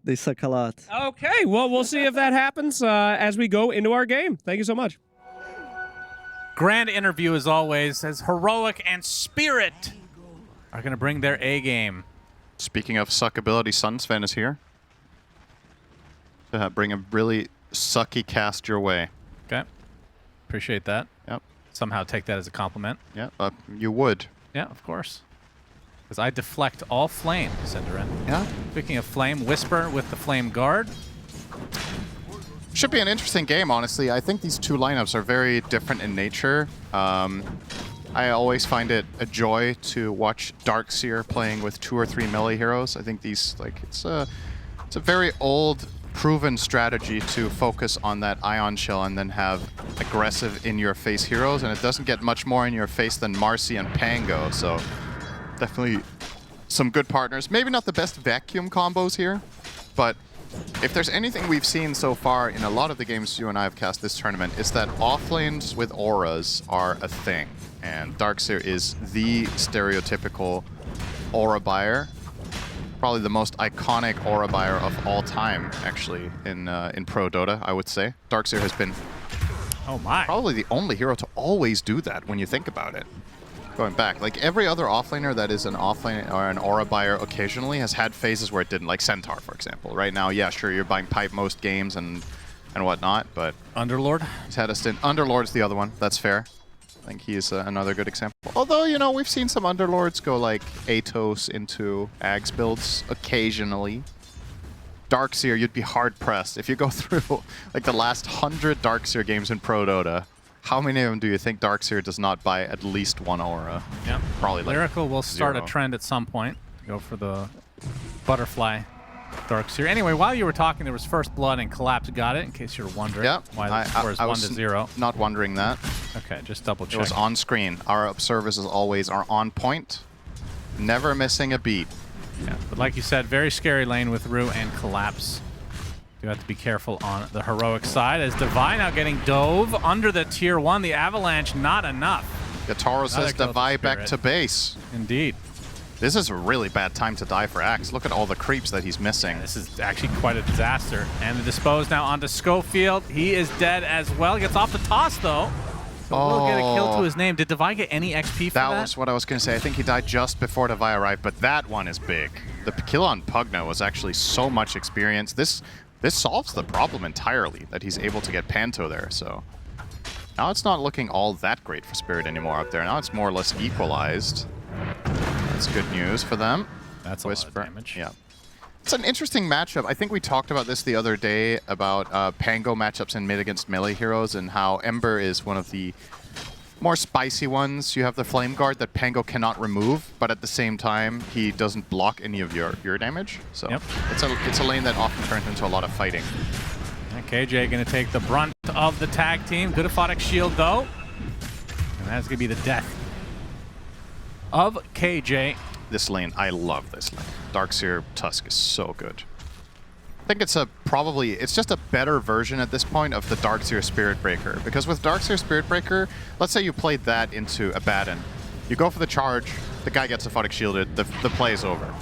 They suck a lot. Okay, well, we'll see if that happens as we go into our game. Thank you so much. Grand interview as always, as Heroic and Spirit are going to bring their A game. Speaking of suckability, Sunsven is here to bring a really sucky cast your way. Okay. Appreciate that. Yep. Somehow take that as a compliment. Yeah, you would. Yeah, of course. Because I deflect all flame, Cinderin. Yeah. Speaking of flame, Whisper with the flame guard. Should be an interesting game, honestly. I think these two lineups are very different in nature. I always find it a joy to watch Darkseer playing with 2 or 3 melee heroes. I think these, like, it's a very old, proven strategy to focus on that Ion Shell and then have aggressive in-your-face heroes, and it doesn't get much more in your face than Marcy and Pango, so definitely some good partners. Maybe not the best vacuum combos here, but if there's anything we've seen so far in a lot of the games you and I have cast this tournament, is that offlanes with auras are a thing, and Darkseer is the stereotypical aura buyer. Probably the most iconic aura buyer of all time, actually, in Pro Dota, I would say. Darkseer has been probably the only hero to always do that when you think about it. Going back, like every other offlaner that is an offlane or an aura buyer occasionally has had phases where it didn't, like Centaur, for example. Right now, yeah, sure, you're buying pipe most games and whatnot, but Underlord? He's had a stint. Underlord's the other one, that's fair. I think he's another good example. Although, you know, we've seen some Underlords go like Atos into Ags builds occasionally. Darkseer, you'd be hard-pressed. If you go through like the last 100 Darkseer games in Pro Dota, how many of them do you think Darkseer does not buy at least 1 aura? Yep. Probably like Lyrical will start 0. a trend at some point. Go for the butterfly Darkseer. Anyway, while you were talking, there was First Blood and Collapse got it, in case you're wondering why the score is 1-0. Not wondering that. Okay, just double check. It was on screen. Our observers, as always, are on point. Never missing a beat. Yeah, but like you said, very scary lane with Rue and Collapse. You have to be careful on the Heroic side, as Devi now getting dove under the tier 1. The Avalanche, not enough. Yatoro says Devi back to base. Indeed. This is a really bad time to die for Axe. Look at all the creeps that he's missing. Yeah, this is actually quite a disaster. And the Dispose now onto Schofield. He is dead as well. Gets off the toss, though. So will get a kill to his name. Did Devi get any XP for that? That was what I was going to say. I think he died just before Devi arrived, but that one is big. The kill on Pugna was actually so much experience. This solves the problem entirely, that he's able to get Panto there, so... Now it's not looking all that great for Spirit anymore up there. Now it's more or less equalized. That's good news for them. That's a lot of damage. Yeah. It's an interesting matchup. I think we talked about this the other day, about Pango matchups in mid against melee heroes, and how Ember is one of the more spicy ones. You have the Flame Guard that Pango cannot remove, but at the same time, he doesn't block any of your damage. So it's a lane that often turns into a lot of fighting. And KJ going to take the brunt of the tag team. Good aphotic shield, though. And that's going to be the death of KJ. This lane, I love this lane. Darkseer Tusk is so good. I think it's it's just a better version at this point of the Darkseer Spirit Breaker. Because with Darkseer Spirit Breaker, let's say you played that into a Baden. You go for the charge, the guy gets aphotic shielded, the play is over.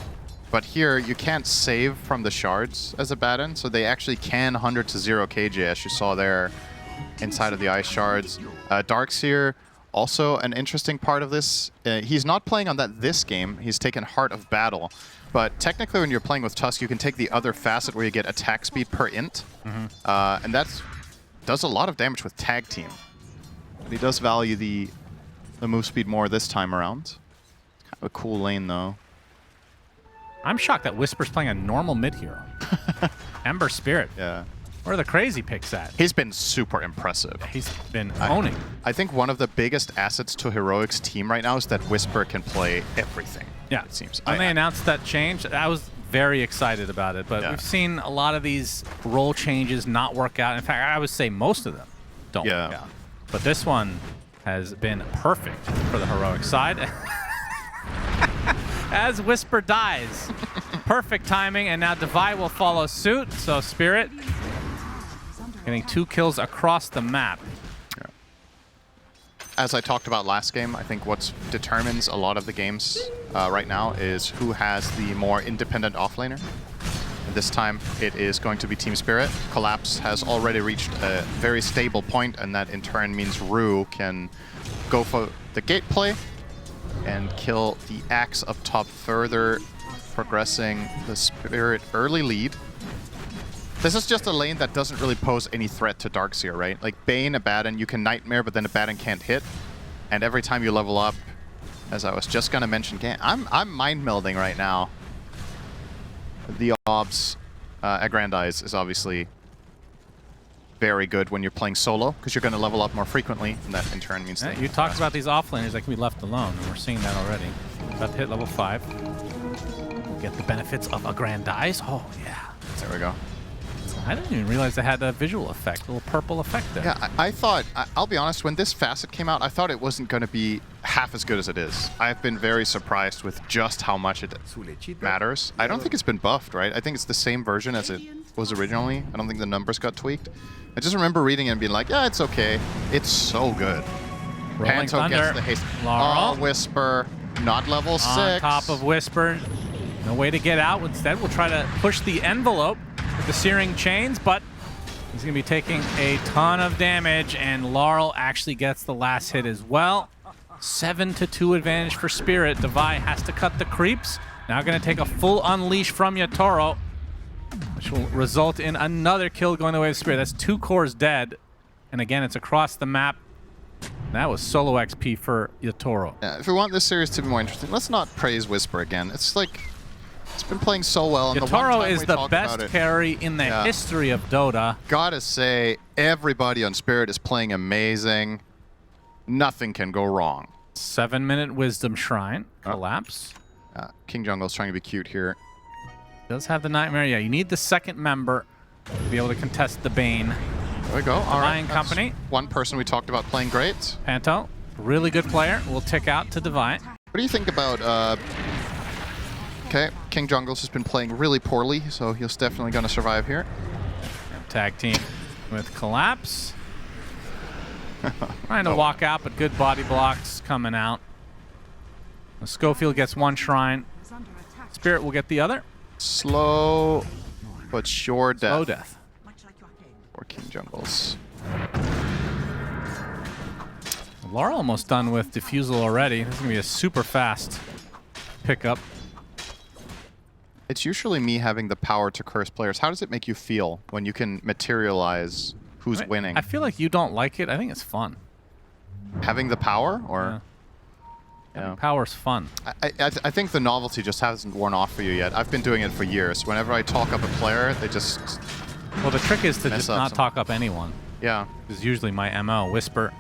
But here, you can't save from the shards as a Baden, so they actually can 100 to 0 KJ, as you saw there inside of the ice shards. Darkseer, also an interesting part of this. He's not playing on that this game. He's taken Heart of Battle. But technically, when you're playing with Tusk, you can take the other facet where you get attack speed per int. And that does a lot of damage with Tag Team. But he does value the move speed more this time around. Kind of a cool lane, though. I'm shocked that Whisper's playing a normal mid hero. Ember Spirit. Yeah. Where are the crazy picks at? He's been super impressive. He's been owning. I think one of the biggest assets to Heroic's team right now is that Whisper can play everything. Yeah, it seems. When they announced that change, I was very excited about it. But we've seen a lot of these role changes not work out. In fact, I would say most of them don't work out. But this one has been perfect for the Heroic side. As Whisper dies. Perfect timing, and now Devi will follow suit. So Spirit getting 2 kills across the map. Yeah. As I talked about last game, I think what determines a lot of the games right now is who has the more independent offlaner. And this time it is going to be Team Spirit. Collapse has already reached a very stable point, and that in turn means Rue can go for the gate play and kill the Axe up top, further progressing the Spirit early lead. This is just a lane that doesn't really pose any threat to Darkseer, right? Like Bane, Abaddon, you can Nightmare, but then Abaddon can't hit. And every time you level up, as I was just gonna mention, I'm mind melding right now. The Obs Aggrandize is obviously very good when you're playing solo, because you're gonna level up more frequently, and that in turn means that you talked about these offlaners that can be left alone, and we're seeing that already. About to hit level 5. Get the benefits of Aggrandize. Oh yeah. There we go. I didn't even realize they had a visual effect, a little purple effect there. Yeah, I thought, I'll be honest, when this facet came out, I thought it wasn't going to be half as good as it is. I've been very surprised with just how much it matters. I don't think it's been buffed, right? I think it's the same version as it was originally. I don't think the numbers got tweaked. I just remember reading it and being like, yeah, it's okay. It's so good. Rolling Panto Thunder. gets the haste. Laurel. Oh, Whisper, not level 6. On top of Whisper. No way to get out. Instead, we'll try to push the envelope with the Searing Chains, but he's going to be taking a ton of damage, and Laurel actually gets the last hit as well. 7-2 advantage for Spirit. Devi has to cut the creeps. Now going to take a full unleash from Yatoro, which will result in another kill going the way of Spirit. That's 2 cores dead, and again, it's across the map. That was solo XP for Yatoro. Yeah, if we want this series to be more interesting, let's not praise Whisper again. It's like, it's been playing so well. And Yatoro is the best carry in the history of Dota. Gotta say, everybody on Spirit is playing amazing. Nothing can go wrong. 7-minute Wisdom Shrine. Collapse. King Jungle's trying to be cute here. Does have the Nightmare. Yeah, you need the second member to be able to contest the Bane. There we go. All right. Company. One person we talked about playing great. Panto, really good player. Will tick out to Devi. What do you think about... Okay, King Jungles has been playing really poorly, so he's definitely going to survive here. Tag team with Collapse. Trying to walk out, but good body blocks coming out. Schofield gets 1 shrine. Spirit will get the other. Slow but sure death. Slow death. For King Jungles. Laura almost done with Diffusal already. This is going to be a super fast pickup. It's usually me having the power to curse players. How does it make you feel when you can materialize who's winning? I feel like you don't like it. I think it's fun. Having the power, or? Yeah. Power's fun. I think the novelty just hasn't worn off for you yet. I've been doing it for years. Whenever I talk up a player, they just... Well, the trick is to just not talk up anyone. Yeah. This is usually my MO. Whisper.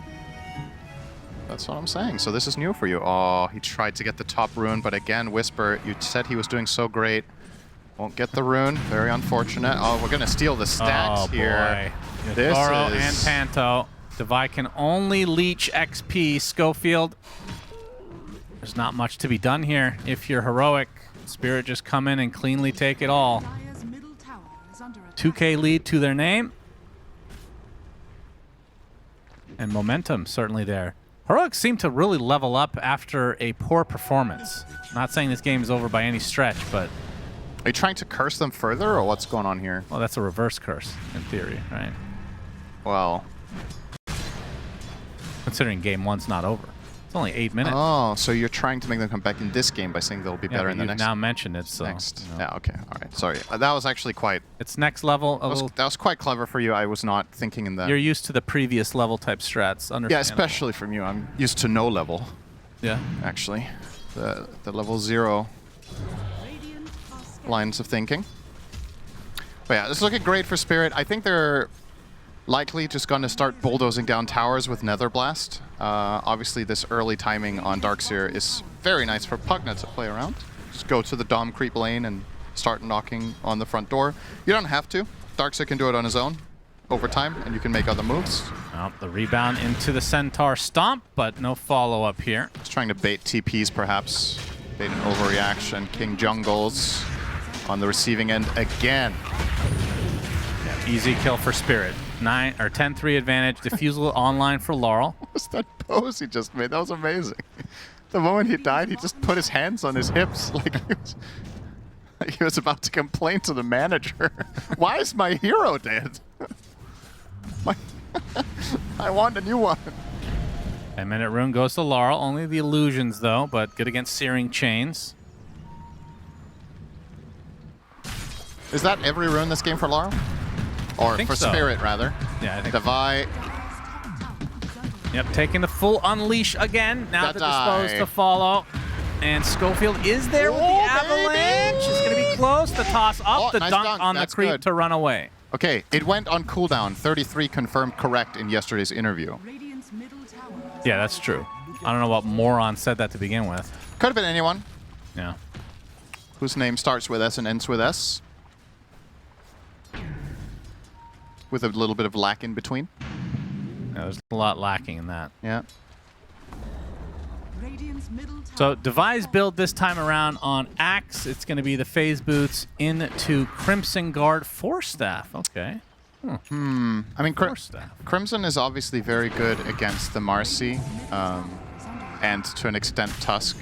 That's what I'm saying. So this is new for you. Oh, he tried to get the top rune, but again, Whisper, you said he was doing so great. Won't get the rune. Very unfortunate. Oh, we're going to steal the stacks here. Boy. Yatoro and Panto. Devi can only leech XP. Schofield. There's not much to be done here. If you're heroic, Spirit just come in and cleanly take it all. 2K lead to their name. And momentum certainly there. Heroics seem to really level up after a poor performance. Not saying this game is over by any stretch, but... Are you trying to curse them further, or what's going on here? Well, that's a reverse curse, in theory, right? Well... Considering game 1's not over. It's only 8 minutes. Oh, so you're trying to make them come back in this game by saying they'll be better in the next... now mentioned it, so... Next. You know. Yeah, okay, all right. Sorry. That was actually quite... It's next level. That was quite clever for you. I was not thinking in that... You're used to the previous level type strats. Yeah, especially from you. I'm used to no level. Yeah. Actually. The level 0 lines of thinking. But yeah, this is looking great for Spirit. I think they're likely just going to start bulldozing down towers with Nether Blast. Obviously, this early timing on Darkseer is very nice for Pugna to play around. Just go to the Dom creep lane and start knocking on the front door. You don't have to. Darkseer can do it on his own over time, and you can make other moves. Well, the rebound into the Centaur Stomp, but no follow-up here. Just trying to bait TPs, perhaps. Bait an overreaction. King Jungles on the receiving end again. Yeah, easy kill for Spirit. 10-3 advantage. Diffusal online for Laurel. What was that pose he just made? That was amazing. The moment he died, he just put his hands on his hips. Like he was He was about to complain to the manager. Why is my hero dead? I want a new one. 10-minute rune goes to Laurel. Only the illusions, though, but good against Searing Chains. Is that every rune this game for Laurel? Or for so. Spirit, rather? Yeah, I think Divide. Yep, taking the full unleash again. Now they're disposed to follow. And Schofield is there with the avalanche. It's going to be close. The toss up, the nice dunk on the creep to run away. Okay, it went on cooldown. 33 confirmed correct in yesterday's interview. Yeah, that's true. I don't know what moron said that to begin with. Could have been anyone. Yeah. Whose name starts with S and ends with S. With a little bit of lack in between. Yeah, there's a lot lacking in that. Yeah. So Devi's build this time around on Axe. It's going to be the phase boots into Crimson Guard Force Staff. Okay. I mean, Crimson is obviously very good against the Marcy, and to an extent Tusk.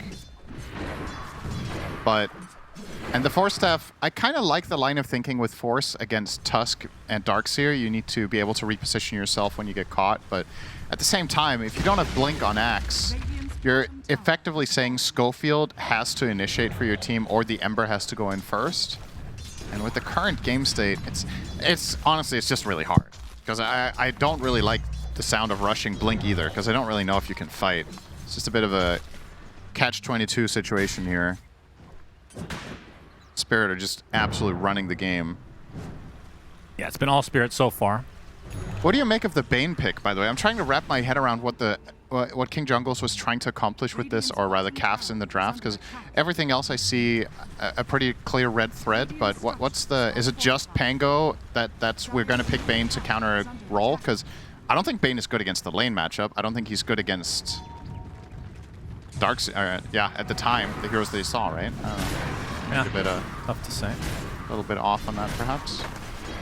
And the Force Staff, I kind of like the line of thinking with Force against Tusk and Darkseer. You need to be able to reposition yourself when you get caught, but at the same time, if you don't have Blink on Axe, you're effectively saying Schofield has to initiate for your team or the Ember has to go in first. And with the current game state, it's honestly, it's just really hard. Because I don't really like the sound of rushing Blink either, because I don't really know if you can fight. It's just a bit of a catch-22 situation here. Spirit are just absolutely running the game. Yeah, it's been all Spirit so far. What do you make of the Bane pick, by the way? I'm trying to wrap my head around what King Jungles was trying to accomplish with this, or rather Calf's in the draft, because everything else I see a pretty clear red thread, but what's the... Is it just Pango that's we're going to pick Bane to counter a role? Because I don't think Bane is good against the lane matchup. I don't think he's good against yeah, at the time, the heroes they saw, right? Yeah, a bit, tough to say. A little bit off on that, perhaps.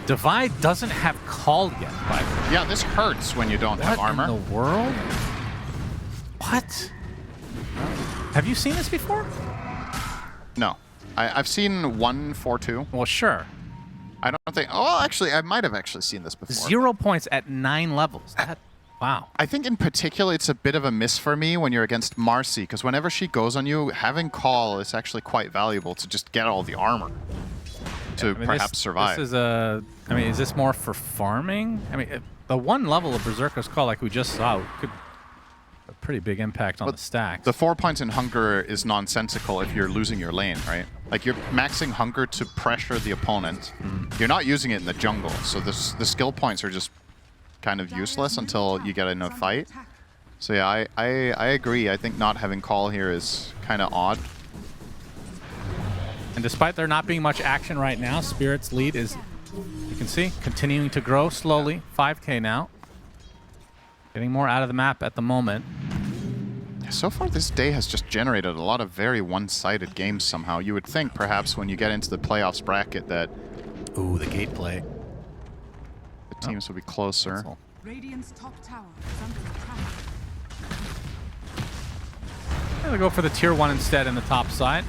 Divide doesn't have call yet, but... Yeah, this hurts when you don't have armor. What in the world? What? Have you seen this before? No. I've seen 1-4-2. Well, sure. I don't think... Oh, actually, I might have actually seen this before. 0 points at 9 levels. Wow. I think in particular it's a bit of a miss for me when you're against Marcy, because whenever she goes on you, having call is actually quite valuable to just get all the armor to perhaps survive. This is a... I mean, is this more for farming? I mean, the one level of Berserker's Call, like we just saw, could have a pretty big impact on the stacks. The 4 points in Hunger is nonsensical if you're losing your lane, right? Like, you're maxing Hunger to pressure the opponent. You're not using it in the jungle, so the skill points are just kind of useless until you get in a fight. So yeah, I agree. I think not having call here is kind of odd. And despite there not being much action right now, Spirit's lead is, you can see, continuing to grow slowly. 5K now. Getting more out of the map at the moment. So far this day has just generated a lot of very one-sided games somehow. You would think perhaps when you get into the playoffs bracket that... Ooh, the gate play. The teams will be closer. Radiant's top tower is under attack. I'm gonna go for the tier 1 instead in the top side.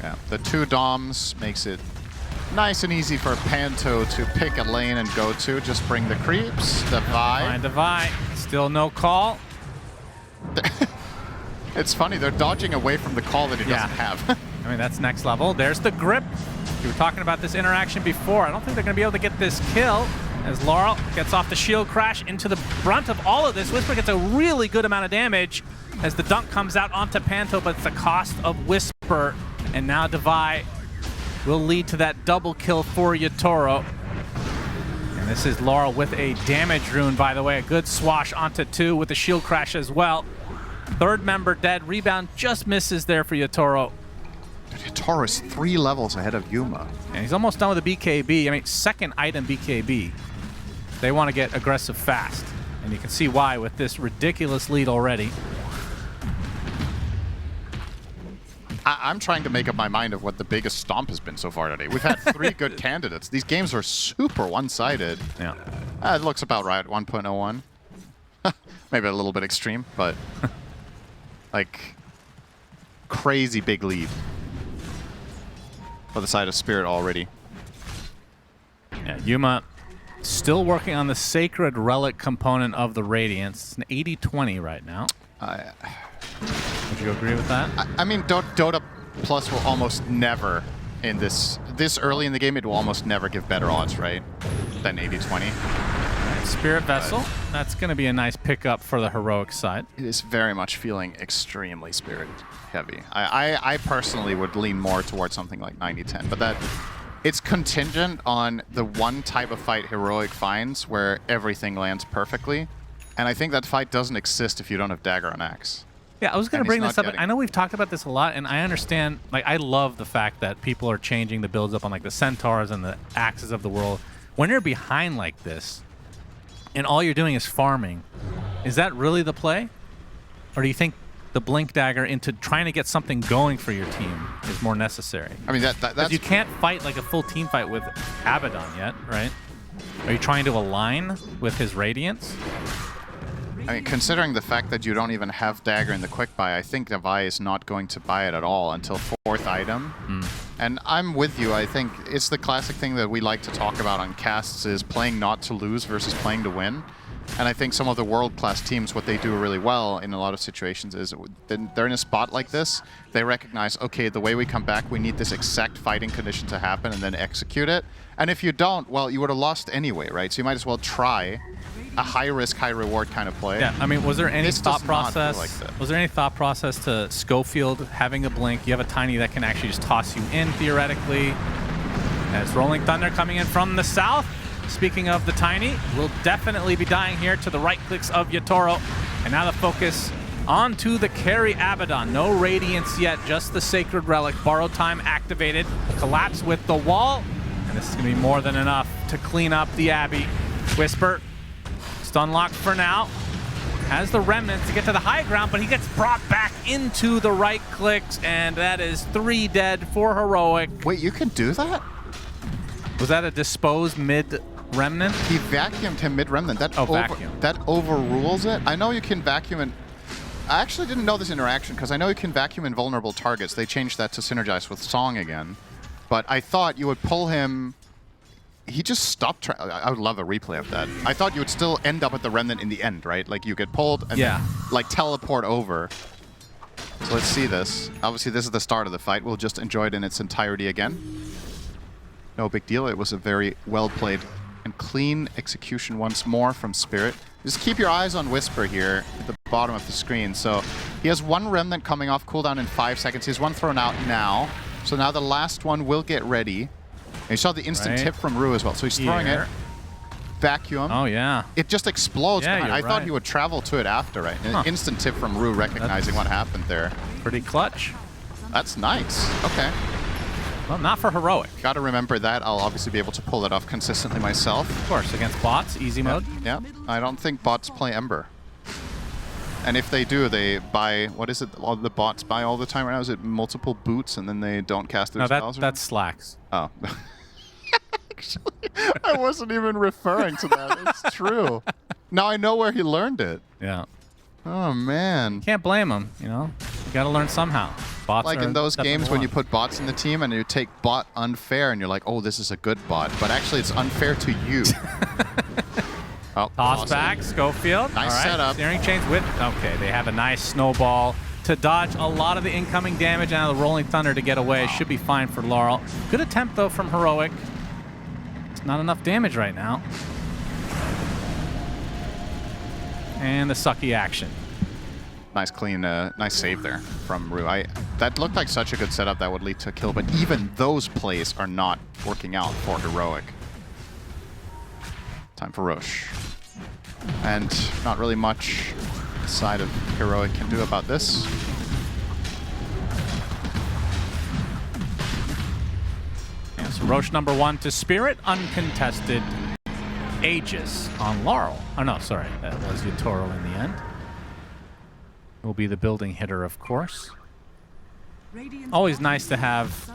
Yeah, the 2 Doms makes it nice and easy for Panto to pick a lane and go to. Just bring the creeps, Divide. Divide. Still no call. It's funny, they're dodging away from the call that he doesn't have. I mean, that's next level. There's the grip. We were talking about this interaction before. I don't think they're going to be able to get this kill as Laurel gets off the shield crash into the brunt of all of this. Whisper gets a really good amount of damage as the dunk comes out onto Panto, but it's the cost of Whisper. And now Divide will lead to that double kill for Yatoro. And this is Laurel with a damage rune, by the way. A good swash onto 2 with the shield crash as well. Third member dead. Rebound just misses there for Yatoro. Yatoro is 3 levels ahead of Yuma. And he's almost done with the BKB. I mean, second item BKB. They want to get aggressive fast. And you can see why with this ridiculous lead already. I'm trying to make up my mind of what the biggest stomp has been so far today. We've had 3 good candidates. These games are super one-sided. Yeah. It looks about right, 1.01. Maybe a little bit extreme, but like crazy big lead. for the side of Spirit already. Yeah, Yuma still working on the Sacred Relic component of the Radiance. It's an 80-20 right now. Would you agree with that? I mean, Dota Plus will almost never, in this early in the game, it will almost never give better odds, right, than 80-20. Spirit Vessel, that's going to be a nice pickup for the heroic side. It is very much feeling extremely Spirit heavy. I personally would lean more towards something like 90-10, but that it's contingent on the one type of fight heroic finds where everything lands perfectly, and I think that fight doesn't exist if you don't have Dagger on Axe. Yeah, I was going to bring this up. I know we've talked about this a lot, and I understand, like, I love the fact that people are changing the builds up on, like, the Centaurs and the Axes of the world. When you're behind like this, and all you're doing is farming, is that really the play? Or do you think the Blink Dagger into trying to get something going for your team is more necessary? I mean, that's... You can't fight like a full team fight with Abaddon yet, right? Are you trying to align with his Radiance? I mean, considering the fact that you don't even have Dagger in the quick buy, I think Navai is not going to buy it at all until 4th item. And I'm with you. I think it's the classic thing that we like to talk about on casts is playing not to lose versus playing to win. And I think some of the world-class teams, what they do really well in a lot of situations is they're in a spot like this, they recognize, okay, the way we come back, we need this exact fighting condition to happen and then execute it. And if you don't, well, you would have lost anyway, right? So you might as well try a high-risk, high-reward kind of play. Yeah, I mean, was there any thought process? Like was there any thought process to Schofield having a blink? You have a Tiny that can actually just toss you in theoretically. As Rolling Thunder coming in from the south. Speaking of the Tiny, will definitely be dying here to the right clicks of Yatoro. And now the focus onto the carry Abaddon. No Radiance yet, just the Sacred Relic. Borrow time activated. Collapse with the wall. And this is going to be more than enough to clean up the Abbey. Whisper, stun locked for now. Has the remnants to get to the high ground, but he gets brought back into the right clicks. And that is 3 dead for Heroic. Wait, you can do that? Was that a dispose mid remnant? He vacuumed him mid remnant. That vacuum. That overrules it. I know you can vacuum in. I actually didn't know this interaction because I know you can vacuum invulnerable targets. They changed that to synergize with Song again. But I thought you would pull him. He just stopped. I would love a replay of that. I thought you would still end up at the remnant in the end, right? Like you get pulled and then, like teleport over. So let's see this. Obviously, this is the start of the fight. We'll just enjoy it in its entirety again. No big deal. It was a very well-played and clean execution once more from Spirit. Just keep your eyes on Whisper here at the bottom of the screen. So he has 1 Remnant coming off cooldown in 5 seconds. He has 1 thrown out now. So now the last one will get ready. And you saw the instant tip from Rue as well. So he's throwing it. Vacuum. Oh, yeah. It just explodes. Yeah, I thought he would travel to it after, right? An instant tip from Rue recognizing what happened there. Pretty clutch. That's nice. Okay. Well, not for Heroic. Got to remember that. I'll obviously be able to pull it off consistently myself. Of course, against bots, easy mode. Yeah, I don't think bots play Ember. And if they do, they buy, what is it, all the bots buy all the time right now? Is it multiple boots and then they don't cast their spells? No, that's Slacks. Oh. Actually, I wasn't even referring to that. It's true. Now I know where he learned it. Yeah. Oh, man. Can't blame him, you know? You got to learn somehow. Bots like in those games when you put bots in the team and you take bot unfair and you're like, oh, this is a good bot. But actually, it's unfair to you. Oh, toss back, Schofield. Nice setup. Steering chains with... Okay, they have a nice snowball to dodge a lot of the incoming damage out of the Rolling Thunder to get away. Wow. Should be fine for Laurel. Good attempt, though, from Heroic. It's not enough damage right now. And the sucky action. Nice clean, nice save there from Rue. That looked like such a good setup that would lead to a kill, but even those plays are not working out for Heroic. Time for Roche. And not really much the side of Heroic can do about this. Yeah, so Roche #1 to Spirit, uncontested. Aegis on Laurel. Oh no, sorry, that was Yatoro in the end. Will be the building hitter, of course. Always nice to have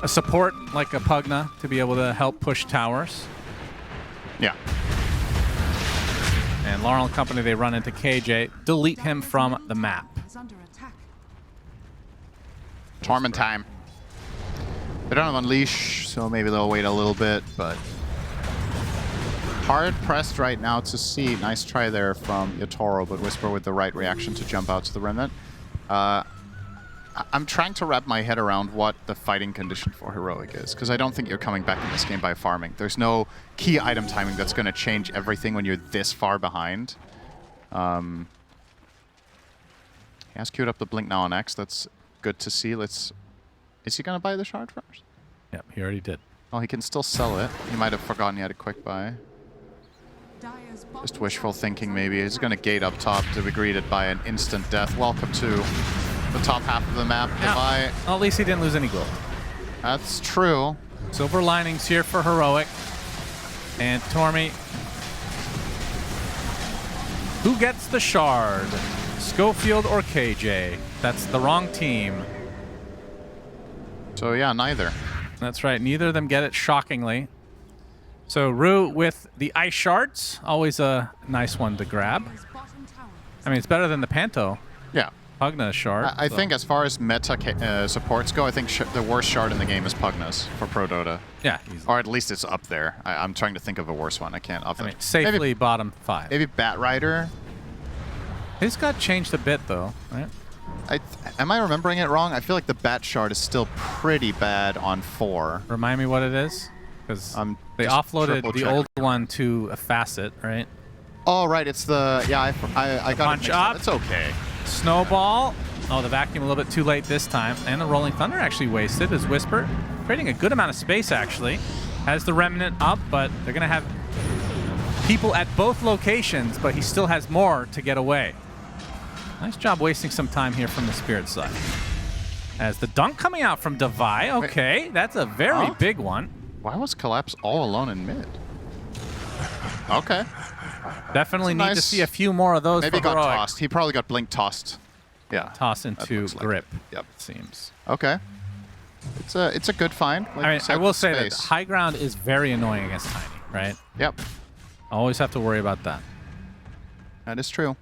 a support like a Pugna to be able to help push towers. Yeah. And Laurel and company, they run into KJ. Delete him from the map. Torment time. They don't have Unleash, so maybe they'll wait a little bit, but hard pressed right now to see. Nice try there from Yatoro, but Whisper with the right reaction to jump out to the Remnant. I'm trying to wrap my head around what the fighting condition for Heroic is, because I don't think you're coming back in this game by farming. There's no key item timing that's going to change everything when you're this far behind. He has queued up the Blink now on X. That's good to see. Is he going to buy the shard first? Yep, he already did. Oh, he can still sell it. He might have forgotten he had a quick buy. Just wishful thinking, maybe. He's going to gate up top to be greeted by an instant death. Welcome to the top half of the map. Yeah. Well, at least he didn't lose any gold. That's true. Silver linings here for Heroic. And Tormy. Who gets the shard? Schofield or KJ? That's the wrong team. So yeah, neither. That's right. Neither of them get it, shockingly. So Rue with the ice shards. Always a nice one to grab. I mean, it's better than the Panto. Yeah. Pugna shard. I think as far as meta supports go, I think the worst shard in the game is Pugna's for Pro Dota. Yeah. Or at least it's up there. I'm trying to think of a worse one. I can't. I mean, safely maybe, bottom 5. Maybe Bat Rider. His got changed a bit, though, right? Am I remembering it wrong? I feel like the Bat shard is still pretty bad on 4. Remind me what it is? Because they offloaded the old one to a facet, right? Oh, right. It's the... Yeah, I got punch up. It's okay. Snowball. Oh, the vacuum a little bit too late this time. And the Rolling Thunder actually wasted as Whisper. Creating a good amount of space, actually. Has the Remnant up, but they're going to have people at both locations, but he still has more to get away. Nice job wasting some time here from the Spirit side. As the dunk coming out from Devi. Okay, that's a very big one. Why was Collapse all alone in mid? Okay. Definitely need to see a few more of those. Maybe for got Heroic. tossed. He probably got blink tossed. Yeah. Toss into grip. Like yep. It seems. Okay. It's a good find. Like I mean, I will say that high ground is very annoying against Tiny, right? Yep. Always have to worry about that. That is true.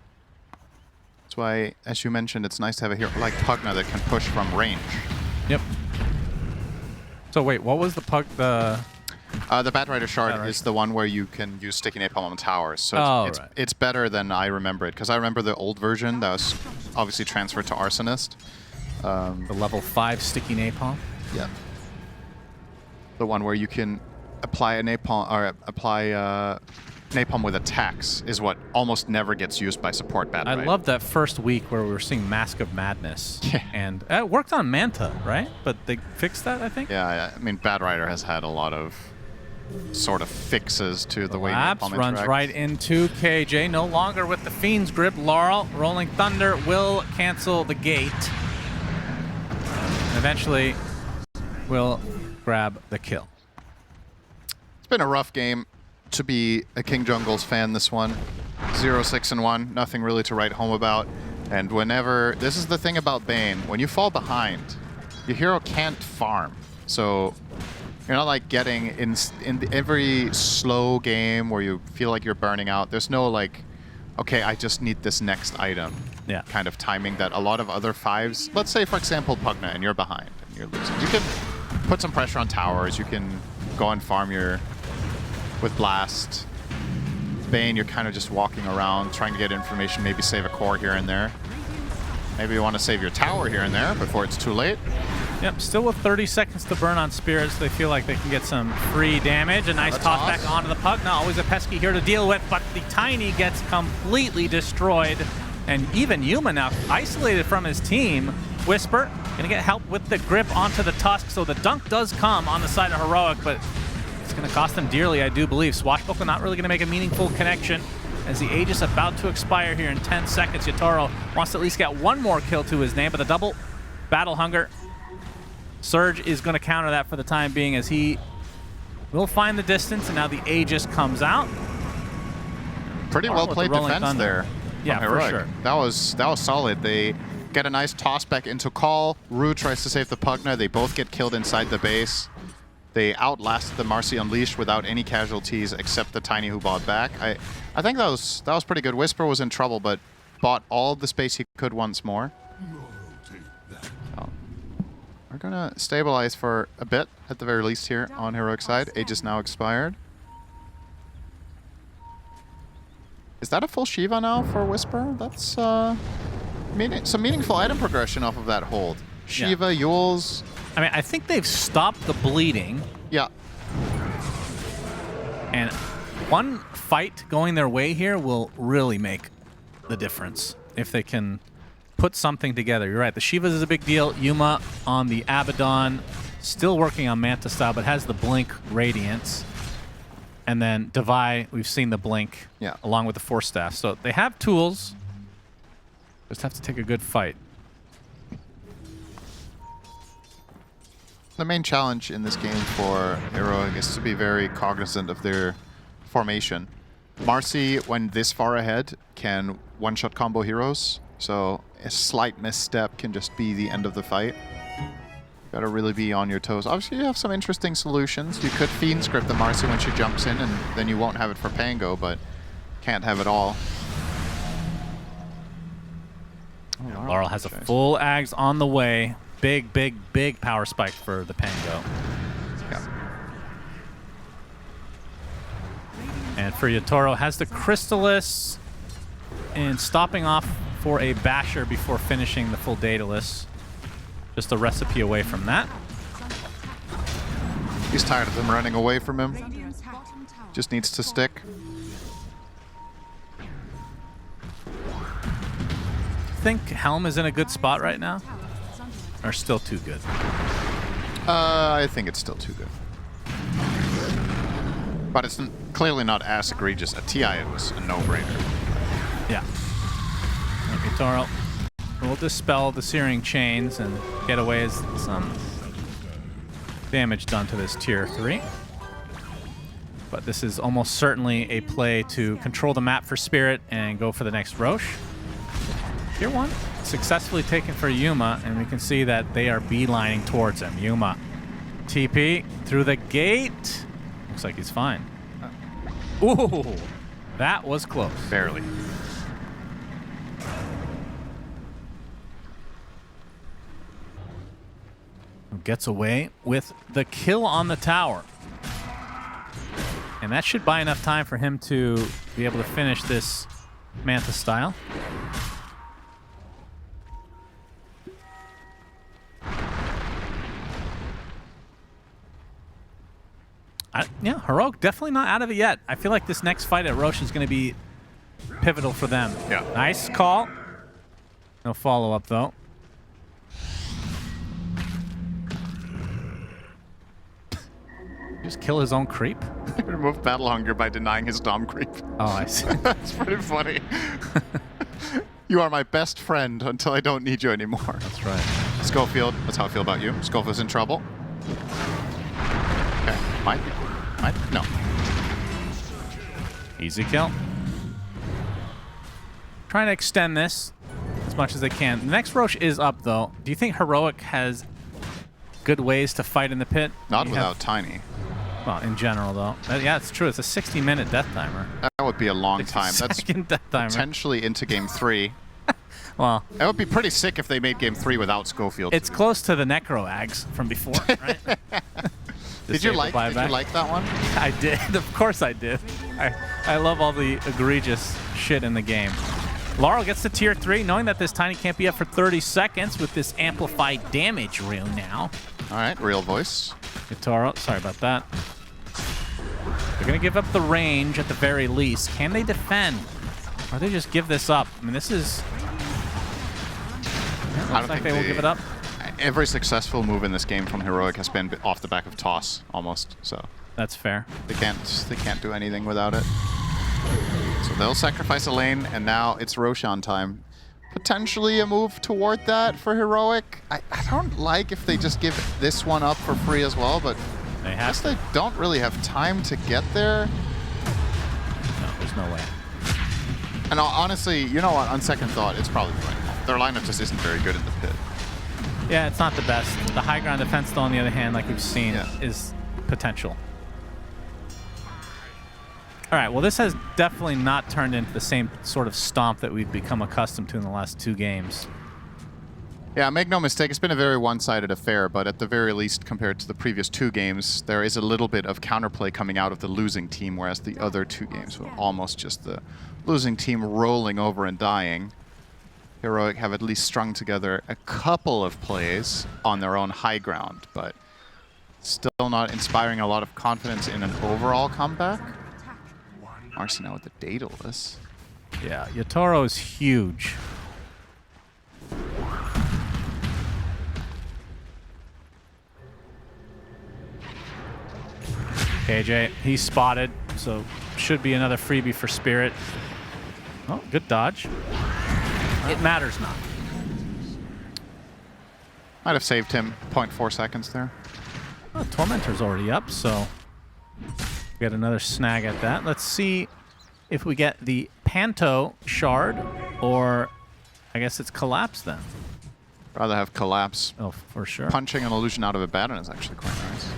That's why, as you mentioned, it's nice to have a hero like Pugna that can push from range. Yep. So wait, what was the the Bat Rider shard is the one where you can use sticky napalm on towers. So it's better than I remember it, because I remember the old version that was obviously transferred to Arsonist. The level 5 sticky napalm. Yeah. The one where you can apply a napalm or apply napalm with attacks is what almost never gets used by support Bat Rider. I love that first week where we were seeing Mask of Madness. Yeah. And it worked on Manta, right? But they fixed that, I think? Yeah, I mean, Bat Rider has had a lot of sort of fixes to the way napalm runs right into KJ. No longer with the Fiend's grip. Laurel, Rolling Thunder will cancel the gate. And eventually will grab the kill. It's been a rough game to be a King Jungles fan, this one. 0-6-1, nothing really to write home about. And whenever, this is the thing about Bane, when you fall behind, your hero can't farm. So you're not like getting in every slow game where you feel like you're burning out. There's no like, okay, I just need this next item kind of timing that a lot of other 5s, let's say for example Pugna, and you're behind and you're losing. You can put some pressure on towers, you can go and farm with Blast. Bane, you're kind of just walking around trying to get information, maybe save a core here and there. Maybe you want to save your tower here and there before it's too late. Yep, still with 30 seconds to burn on Spirits. They feel like they can get some free damage. A nice toss back onto the Pugna. Always a pesky here to deal with, but the Tiny gets completely destroyed. And even Yuma now isolated from his team. Whisper gonna get help with the grip onto the Tusk, so the dunk does come on the side of Heroic, but it's gonna cost them dearly, I do believe. Swashbuckle not really gonna make a meaningful connection as the age is about to expire here in 10 seconds. Yatoro wants to at least get one more kill to his name, but the double battle hunger. Surge is going to counter that for the time being, as he will find the distance, and now the Aegis comes out. Pretty well played defense there. Yeah, for sure. That was solid. They get a nice toss back into call. Rue tries to save the Pugna. They both get killed inside the base. They outlasted the Marcy Unleashed without any casualties except the Tiny who bought back. I think that was pretty good. Whisper was in trouble, but bought all the space he could once more. We're going to stabilize for a bit, at the very least here on Heroic side. Age is now expired. Is that a full Shiva now for Whisper? That's some meaningful item progression off of that hold. Shiva, yeah. Yules. I mean, I think they've stopped the bleeding. Yeah. And one fight going their way here will really make the difference if they can put something together. You're right. The Shivas is a big deal. Yuma on the Abaddon, still working on Manta style, but has the Blink Radiance. And then Devi, we've seen the Blink along with the Force Staff. So they have tools. Just have to take a good fight. The main challenge in this game for Heroic is to be very cognizant of their formation. Marcy, when this far ahead, can one-shot combo heroes. So a slight misstep can just be the end of the fight. Gotta really be on your toes. Obviously, you have some interesting solutions. You could Fiend script the Marcy when she jumps in, and then you won't have it for Pango, but can't have it all. Oh, Laurel has a full Ags on the way. Big, big, big power spike for the Pango. Yeah. And for Yatoro, has the Crystallis and stopping off for a Basher before finishing the full Daedalus. Just a recipe away from that. He's tired of them running away from him. Just needs to stick. Think Helm is in a good spot right now? Or still too good? I think it's still too good. But it's clearly not as egregious. At TI, it was a no-brainer. Yeah. Okay, Toro will dispel the Searing Chains and get away as some damage done to this Tier 3. But this is almost certainly a play to control the map for Spirit and go for the next Roche. Tier 1 successfully taken for Yuma, and we can see that they are beelining towards him. Yuma, TP through the gate. Looks like he's fine. Ooh, that was close. Barely. Gets away with the kill on the tower. And that should buy enough time for him to be able to finish this Manta style. Yeah, Heroic definitely not out of it yet. I feel like this next fight at Roche is going to be pivotal for them. Yeah. Nice call. No follow-up, though. Just kill his own creep? Remove battle hunger by denying his Dom creep. Oh, I see. That's pretty funny. You are my best friend until I don't need you anymore. That's right. Schofield, that's how I feel about you. Schofield's in trouble. Okay, might be. No. Easy kill. Trying to extend this as much as they can. The next Roche is up, though. Do you think Heroic has good ways to fight in the pit? Not without Tiny. Well, in general, though. Yeah, it's true. It's a 60-minute death timer. That would be a long time. That's death timer. Potentially into Game 3. Well, that would be pretty sick if they made Game 3 without Schofield. It's close to the Necro Ags from before, right? Did you like that one? I did. Of course I did. I love all the egregious shit in the game. Laurel gets to Tier 3, knowing that this Tiny can't be up for 30 seconds with this amplified damage rune now. All right, real voice. Yatoro, sorry about that. They're going to give up the range at the very least. Can they defend? Or they just give this up? I mean, this is... I don't think they will give it up. Every successful move in this game from Heroic has been off the back of toss, almost. So that's fair. They can't do anything without it. So they'll sacrifice a lane, and now it's Roshan time. Potentially a move toward that for Heroic. I don't like if they just give this one up for free as well, but I guess they don't really have time to get there. No, there's no way. And honestly, you know what? On second thought, it's probably right. Their lineup just isn't very good in the pit. Yeah, it's not the best. The high ground defense, though, on the other hand, like we've seen, is potential. All right, well, this has definitely not turned into the same sort of stomp that we've become accustomed to in the last 2 games. Yeah, make no mistake, it's been a very one-sided affair, but at the very least, compared to the previous 2 games, there is a little bit of counterplay coming out of the losing team, whereas the other 2 games were almost just the losing team rolling over and dying. Heroic have at least strung together a couple of plays on their own high ground, but still not inspiring a lot of confidence in an overall comeback. Marcy now with the Daedalus. Yeah, Yatoro is huge. KJ, he's spotted, so should be another freebie for Spirit. Oh, good dodge. It matters not. Might have saved him 0.4 seconds there. Oh, Tormentor's already up, so get another snag at that. Let's see if we get the Panto shard, or I guess it's Collapse then. Rather have Collapse. Oh, for sure. Punching an illusion out of a baton is actually quite nice.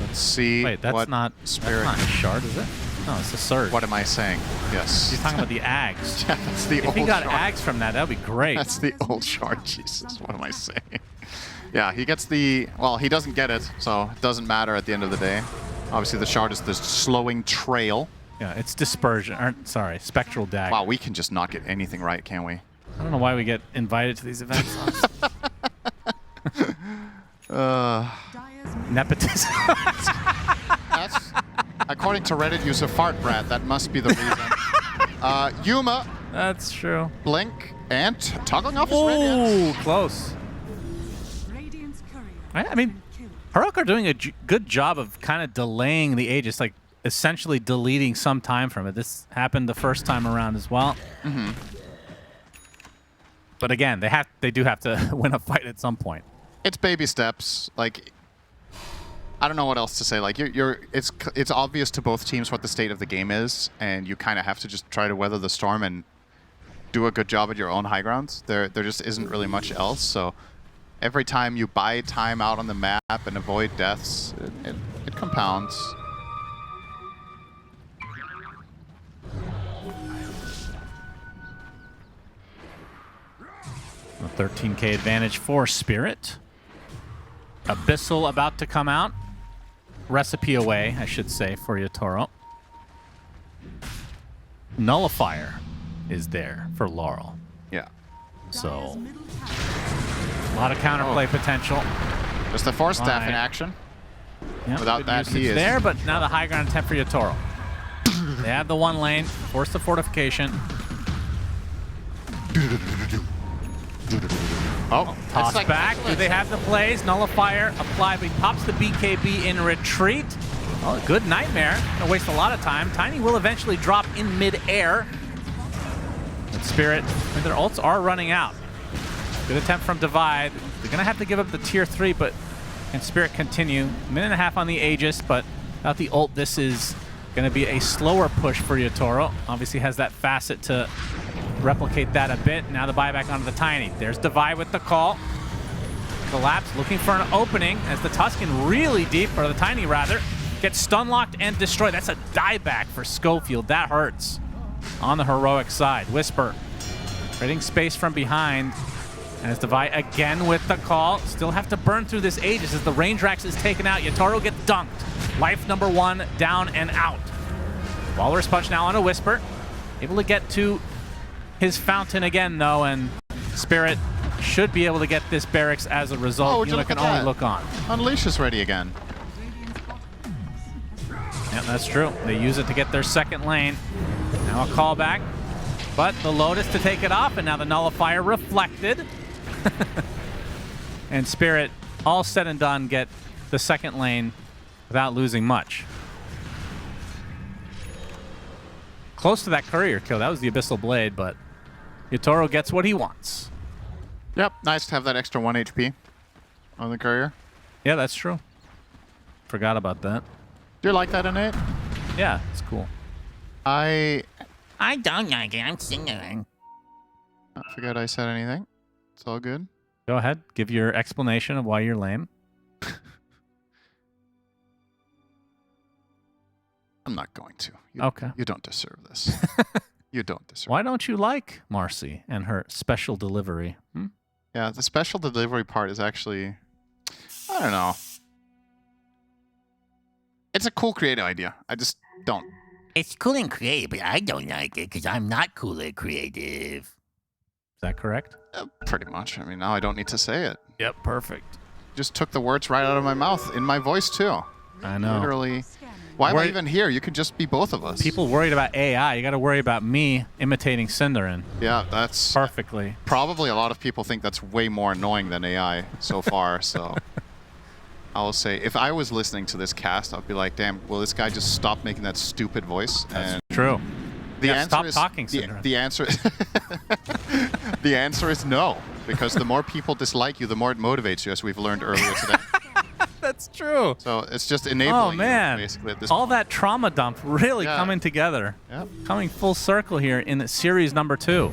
Let's see. Wait, that's not Spirit. That's not a shard, is it? No, it's a surge. What am I saying? Yes. He's talking about the Ags. Yeah, that's the old If he got shard. Ags from that, that'd be great. That's the old shard. Jesus, what am I saying? Yeah, he gets the... Well, he doesn't get it, so it doesn't matter at the end of the day. Obviously, the shard is the slowing trail. Yeah, it's dispersion. Sorry, spectral dagger. Wow, we can just not get anything right, can we? I don't know why we get invited to these events. Nepotism. That's, according to Reddit user Fartbrat, that must be the reason. Yuma, That's true. Blink, and toggling off his radiance. Ooh, close. Radiant's courier. I mean, Heroic are doing a good job of kind of delaying the Aegis, like essentially deleting some time from it. This happened the first time around as well. Mm-hmm. But again, they do have to win a fight at some point. It's baby steps. Like, I don't know what else to say. Like, it's obvious to both teams what the state of the game is, and you kind of have to just try to weather the storm and do a good job at your own high grounds. There just isn't really much else. So every time you buy time out on the map and avoid deaths, it compounds. A 13k advantage for Spirit. Abyssal about to come out. Recipe away, I should say, for Yatoro. Nullifier is there for Laurel. Yeah. So, a lot of counterplay potential. Just the force staff in Right. action. Yep, Without good that, he usage is there, but now the high ground attempt for Yatoro. They have the one lane, force the fortification. Oh, Toss it's like- back. Do they have the plays? Nullifier applied, but he pops the BKB in retreat. Oh, good nightmare. Gonna waste a lot of time. Tiny will eventually drop in mid-air. But Spirit, and their ults are running out. Good attempt from Divide. They're gonna have to give up the tier 3, but can Spirit continue? Minute and a half on the Aegis, but without the ult, this is gonna be a slower push for Yatoro. Obviously has that facet to replicate that a bit. Now the buyback onto the Tiny. There's Divide with the call. Collapse, looking for an opening as the Tuscan really deep, or the Tiny rather, gets stun locked and destroyed. That's a dieback for Schofield. That hurts on the Heroic side. Whisper creating space from behind. And as Divide again with the call. Still have to burn through this Aegis as the range Rax is taken out. Yatoro gets dunked. Life number 1 down and out. Walrus punch now on a Whisper. Able to get to his fountain again though, and Spirit should be able to get this barracks as a result. Oh, would you Yuma look can at only that? look on. Unleash is ready again. Yeah, that's true. They use it to get their second lane. Now a callback, but the Lotus to take it off, and now the Nullifier reflected. And Spirit, all said and done, get the second lane without losing much. Close to that courier kill. That was the Abyssal Blade, but Yatoro gets what he wants. Yep, nice to have that extra 1 HP on the courier. Yeah, that's true. Forgot about that. Do you like that, Innate? Yeah, it's cool. I don't like it. I'm singing. forget I said anything. It's all good. Go ahead. Give your explanation of why you're lame. I'm not going to. Okay. You don't deserve this. You don't deserve. Why don't you like Marcy and her special delivery? Yeah, the special delivery part is actually, I don't know. It's a cool creative idea. I just don't. It's cool and creative, but I don't like it because I'm not cool and creative. Is that correct? Pretty much. I mean, now I don't need to say it. Yep, perfect. Just took the words right out of my mouth, in my voice too. I know. Literally. Why am I even here? You could just be both of us. People worried about AI. You got to worry about me imitating Cinderin. Yeah, that's perfectly. Probably a lot of people think that's way more annoying than AI so far. So I will say, if I was listening to this cast, I'd be like, damn, will this guy just stop making that stupid voice? That's true. The answer stop is, talking, Cinderin. The answer is the answer is no, because the more people dislike you, the more it motivates you, as we've learned earlier today. That's true. So it's just enabling you, basically, at this all point. That trauma dump really coming together. Yep. Coming full circle here in series number 2.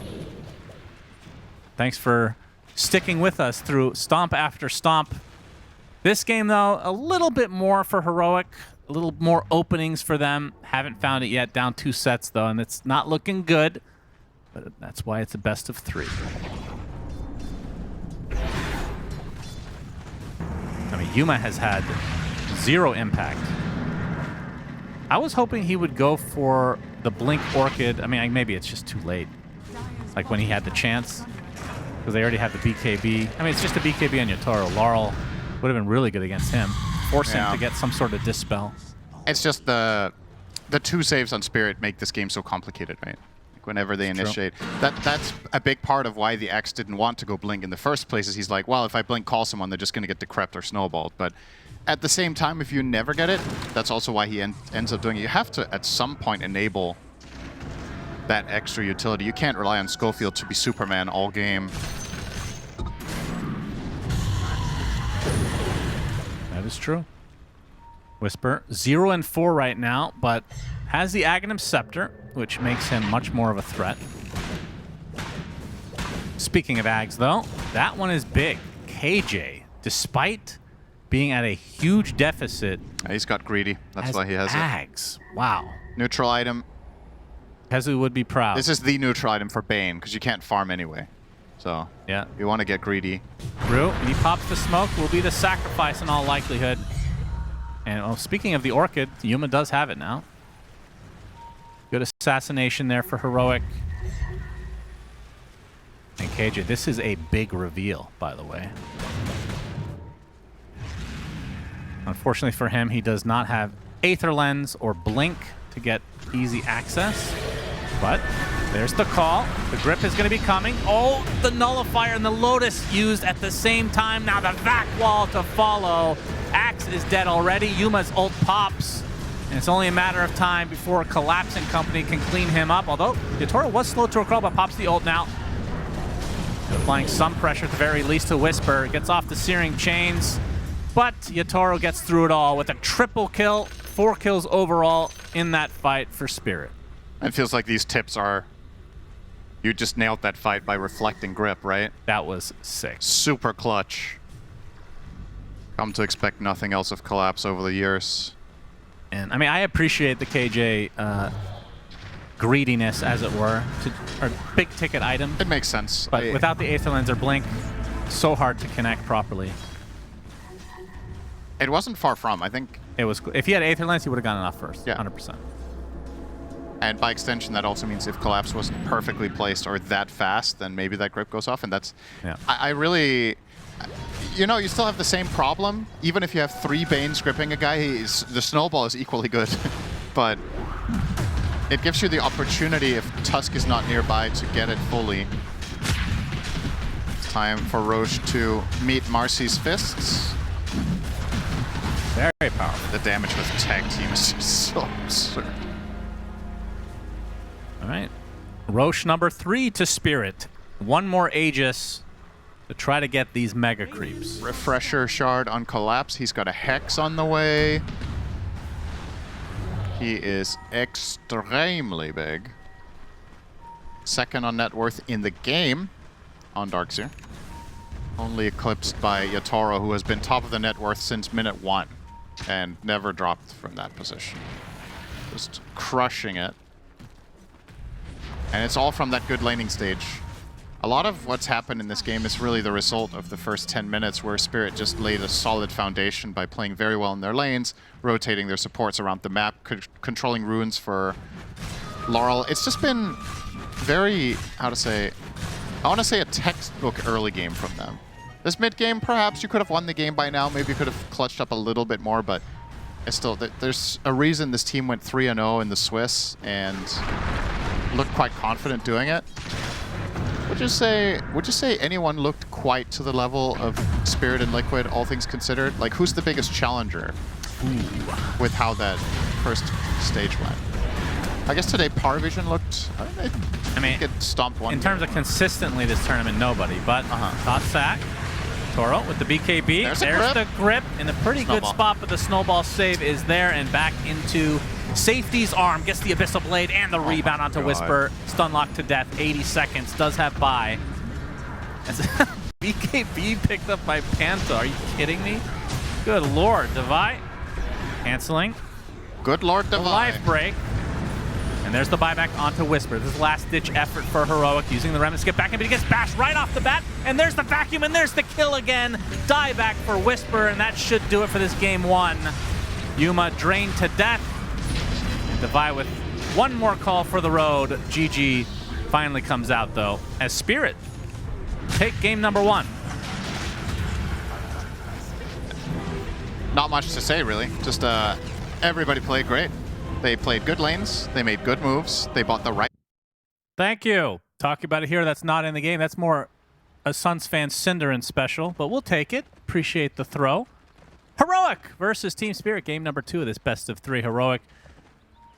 Thanks for sticking with us through stomp after stomp. This game, though, a little bit more for Heroic. A little more openings for them. Haven't found it yet. Down 2 sets, though, and it's not looking good. But that's why it's a best of 3. I mean, Yuma has had 0 impact. I was hoping he would go for the Blink Orchid. I mean, maybe it's just too late. Like when he had the chance. Because they already have the BKB. I mean, it's just a BKB on Yotaro. Laurel would have been really good against him. Force him to get some sort of dispel. It's just the 2 saves on Spirit make this game so complicated, right? Like whenever they initiate. That's a big part of why the X didn't want to go Blink in the first place, is he's like, well, if I Blink call someone, they're just going to get decrept or snowballed. But at the same time, if you never get it, that's also why he ends up doing it. You have to, at some point, enable that extra utility. You can't rely on Schofield to be Superman all game. That is true. Whisper, 0 and 4 right now, but has the Aghanim Scepter, which makes him much more of a threat. Speaking of Ags, though, that one is big. KJ, despite being at a huge deficit, he's got greedy. That's why he has Ags. Wow. Neutral item. Hezu would be proud. This is the neutral item for Bane, because you can't farm anyway. So, yeah, you want to get greedy. Rue, and he pops the smoke, will be the sacrifice in all likelihood. And speaking of the Orchid, Yuma does have it now. Good assassination there for Heroic. And KJ, this is a big reveal, by the way. Unfortunately for him, he does not have Aether Lens or Blink to get easy access. But there's the call. The grip is going to be coming. Oh, the Nullifier and the Lotus used at the same time. Now the Vac Wall to follow. Axe is dead already. Yuma's ult pops. And it's only a matter of time before a Collapsing Company can clean him up. Although Yotaro was slow to a crawl, but pops the ult now. Applying some pressure at the very least to Whisper. Gets off the Searing Chains. But Yotaro gets through it all with a triple kill. 4 kills overall in that fight for Spirit. It feels like these tips are... You just nailed that fight by reflecting grip, right? That was sick. Super clutch. Come to expect nothing else of Collapse over the years. And I mean, I appreciate the KJ greediness, as it were, or big ticket item. It makes sense. But without the Aether Lens or Blink, so hard to connect properly. It wasn't far from, I think. It was. If he had Aether Lens, he would have gotten off first. Yeah. 100%. And by extension, that also means if Collapse wasn't perfectly placed or that fast, then maybe that grip goes off. And that's... Yeah. I really... You know, you still have the same problem. Even if you have 3 Banes gripping a guy, the snowball is equally good. But it gives you the opportunity, if Tusk is not nearby, to get it fully. It's time for Roche to meet Marcy's fists. Very powerful. The damage with tag team is just so absurd. All right. Roche number 3 to Spirit. 1 more Aegis to try to get these mega creeps. Refresher shard on Collapse. He's got a Hex on the way. He is extremely big. Second on net worth in the game on Darkseer. Only eclipsed by Yotaro, who has been top of the net worth since minute 1 and never dropped from that position. Just crushing it. And it's all from that good laning stage. A lot of what's happened in this game is really the result of the first 10 minutes where Spirit just laid a solid foundation by playing very well in their lanes, rotating their supports around the map, controlling runes for Laurel. It's just been very, how to say, I want to say a textbook early game from them. This mid game, perhaps you could have won the game by now. Maybe you could have clutched up a little bit more, but it's still, there's a reason this team went 3-0 in the Swiss and looked quite confident doing it. Would you say anyone looked quite to the level of Spirit and Liquid, all things considered? Like, who's the biggest challenger with how that first stage went? I guess today PARIVISION looked, I mean, it stomped one. In terms of consistently this tournament, nobody. But Sack, Toro with the BKB. There's the grip in a pretty good spot, but the snowball save is there and back into Safety's arm. Gets the Abyssal Blade and the rebound onto Whisper. Stun locked to death, 80 seconds. Does have buy. BKB picked up by Panta. Are you kidding me? Good lord. Devi canceling. Good lord, Devi. Life break. And there's the buyback onto Whisper. This is last-ditch effort for Heroic, using the Remnant skip back in, but he gets bashed right off the bat. And there's the vacuum, and there's the kill again. Die back for Whisper, and that should do it for this game one. Yuma drained to death. And Devi with one more call for the road. GG finally comes out, though, as Spirit take game number one. Not much to say, really. Just everybody played great. They played good lanes, they made good moves, they bought the right... Thank you. Talking about it here, that's not in the game. That's more a Suns fan Cinderin special, but we'll take it. Appreciate the throw. Heroic versus Team Spirit, game number 2 of this best of 3. Heroic,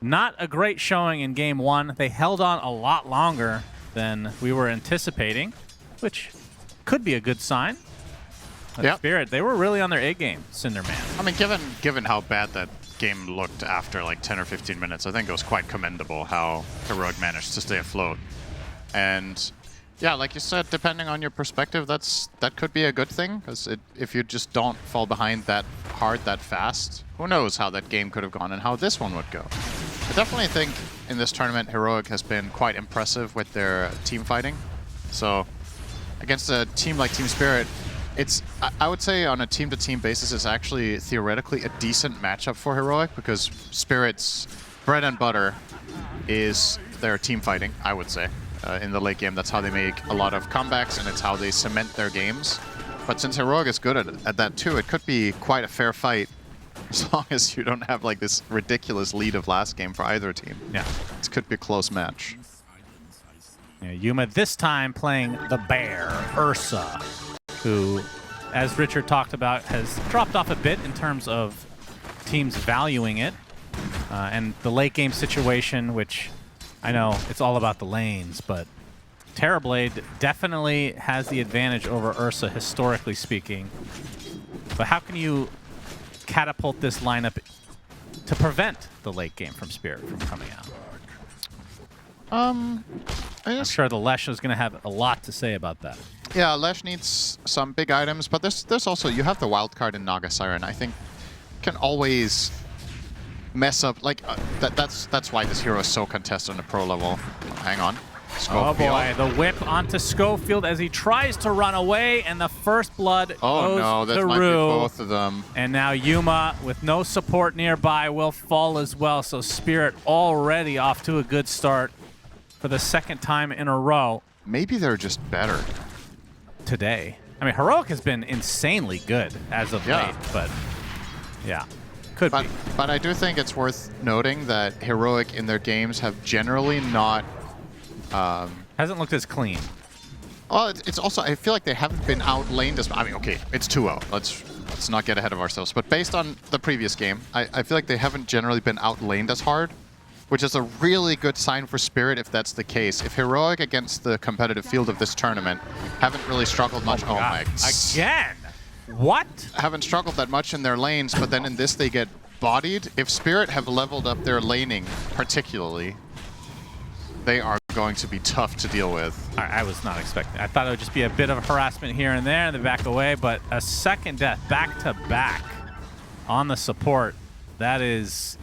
not a great showing in game 1. They held on a lot longer than we were anticipating, which could be a good sign. But Spirit, they were really on their A game, Cinderman. I mean, given how bad that game looked after like 10 or 15 minutes, I think it was quite commendable how Heroic managed to stay afloat. And yeah, like you said, depending on your perspective, that could be a good thing, because if you just don't fall behind that hard that fast, who knows how that game could have gone and how this one would go. I definitely think in this tournament Heroic has been quite impressive with their team fighting. So against a team like Team Spirit, I would say on a team-to-team basis, it's actually theoretically a decent matchup for Heroic, because Spirit's bread and butter is their team fighting, I would say. In the late game, that's how they make a lot of comebacks, and it's how they cement their games. But since Heroic is good at that too, it could be quite a fair fight, as long as you don't have like this ridiculous lead of last game for either team. Yeah. This could be a close match. Yeah, Yuma this time playing the bear, Ursa, who, as Richard talked about, has dropped off a bit in terms of teams valuing it. And the late game situation, which I know it's all about the lanes, but Terrorblade definitely has the advantage over Ursa, historically speaking. But how can you catapult this lineup to prevent the late game from Spirit from coming out? I'm sure the Lesh is going to have a lot to say about that. Yeah, Lesh needs some big items, but there's also, you have the wild card in Naga Siren. I think can always mess up, like, that's why this hero is so contested on the pro level. Hang on. Schofield. Oh boy, the whip onto Schofield as he tries to run away, and the first blood goes to might be Rue. both of them. And now Yuma, with no support nearby, will fall as well. So Spirit already off to a good start for the second time in a row. Maybe they're just better today. I mean, Heroic has been insanely good as of late, but yeah, could be. But I do think it's worth noting that Heroic in their games have generally not... hasn't looked as clean. Well, it's also, I feel like they haven't been outlaned as... I mean, okay, it's 2-0. Let's not get ahead of ourselves. But based on the previous game, I feel like they haven't generally been outlaned as hard, which is a really good sign for Spirit if that's the case. If Heroic against the competitive field of this tournament haven't really struggled much. Oh my God. Again? What? Haven't struggled that much in their lanes, but then in this they get bodied. If Spirit have leveled up their laning particularly, they are going to be tough to deal with. I was not expecting. I thought it would just be a bit of harassment here and there, and they back away, but a second death back to back on the support. That is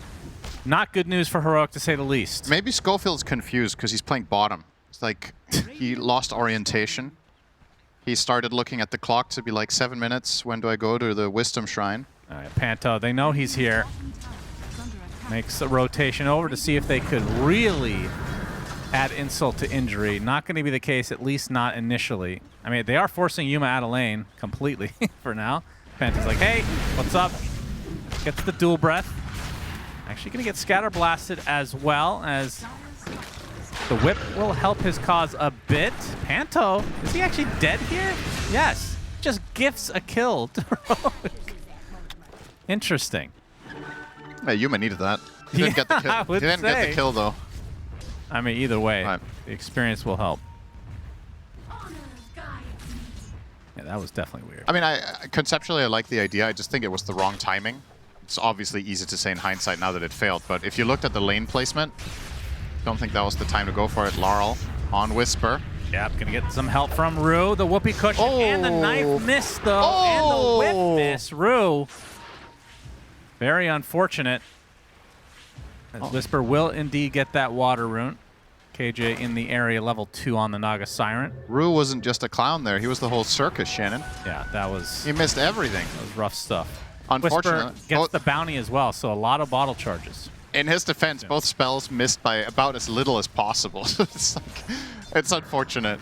Not good news for Heroic, to say the least. Maybe Schofield's confused because he's playing bottom. It's like he lost orientation. He started looking at the clock to be like 7 minutes. When do I go to the Wisdom Shrine? All right, Panto, they know he's here. Makes the rotation over to see if they could really add insult to injury. Not going to be the case, at least not initially. I mean, they are forcing Yuma out of lane completely for now. Panto's like, hey, what's up? Gets the dual breath. Actually going to get scatter blasted as well, as the whip will help his cause a bit. Panto, is he actually dead here? Yes. Just gifts a kill to Heroic. Interesting. Yeah, Yuma needed that. He didn't get the kill. He didn't get the kill, though. I mean, either way, the experience will help. Yeah, that was definitely weird. I mean, conceptually, I like the idea. I just think it was the wrong timing. It's obviously easy to say in hindsight now that it failed, but if you looked at the lane placement, don't think that was the time to go for it. Laurel on Whisper. Yep, gonna get some help from Rue. The whoopee cushion and the knife miss, though, and the whip miss. Rue. Very unfortunate. Whisper will indeed get that water rune. KJ in the area, level 2 on the Naga Siren. Rue wasn't just a clown there. He was the whole circus, Shannon. Yeah, that was... He missed everything. That was rough stuff. Unfortunately. Whisper gets the bounty as well, so a lot of bottle charges. In his defense, both spells missed by about as little as possible. It's like, it's unfortunate.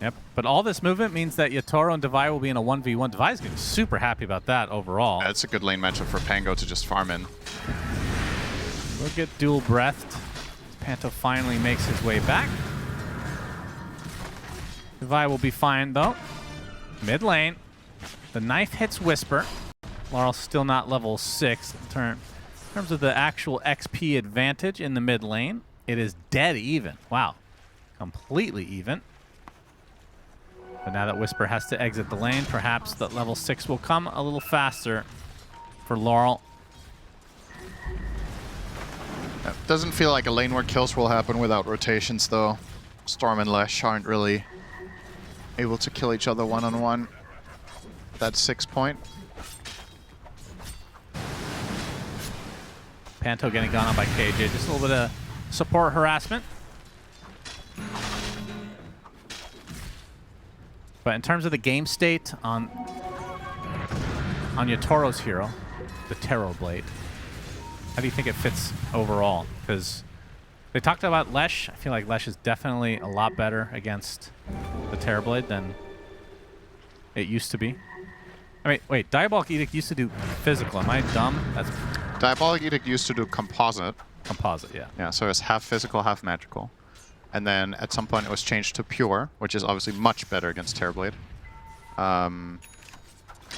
Yep, but all this movement means that Yatoro and Devi will be in a 1v1. Devi's getting super happy about that overall. That's a good lane matchup for Pango to just farm in. We'll get dual breathed. Panto finally makes his way back. Devi will be fine, though. Mid lane. The knife hits Whisper. Laurel's still not level 6. In terms of the actual XP advantage in the mid lane, it is dead even. Wow. Completely even. But now that Whisper has to exit the lane, perhaps that level 6 will come a little faster for Laurel. Doesn't feel like a lane where kills will happen without rotations, though. Storm and Lesh aren't really able to kill each other one-on-one. That's 6 point. Panto getting gone on by KJ. Just a little bit of support harassment. But in terms of the game state on Yatoro's hero, the Terror Blade, how do you think it fits overall? Because they talked about Lesh. I feel like Lesh is definitely a lot better against the Terror Blade than it used to be. I mean, wait, Diabolic Edict used to do physical. Am I dumb? That's Diabolic Edict used to do composite. Composite, yeah. Yeah, so it's half physical, half magical. And then at some point it was changed to pure, which is obviously much better against Terrorblade.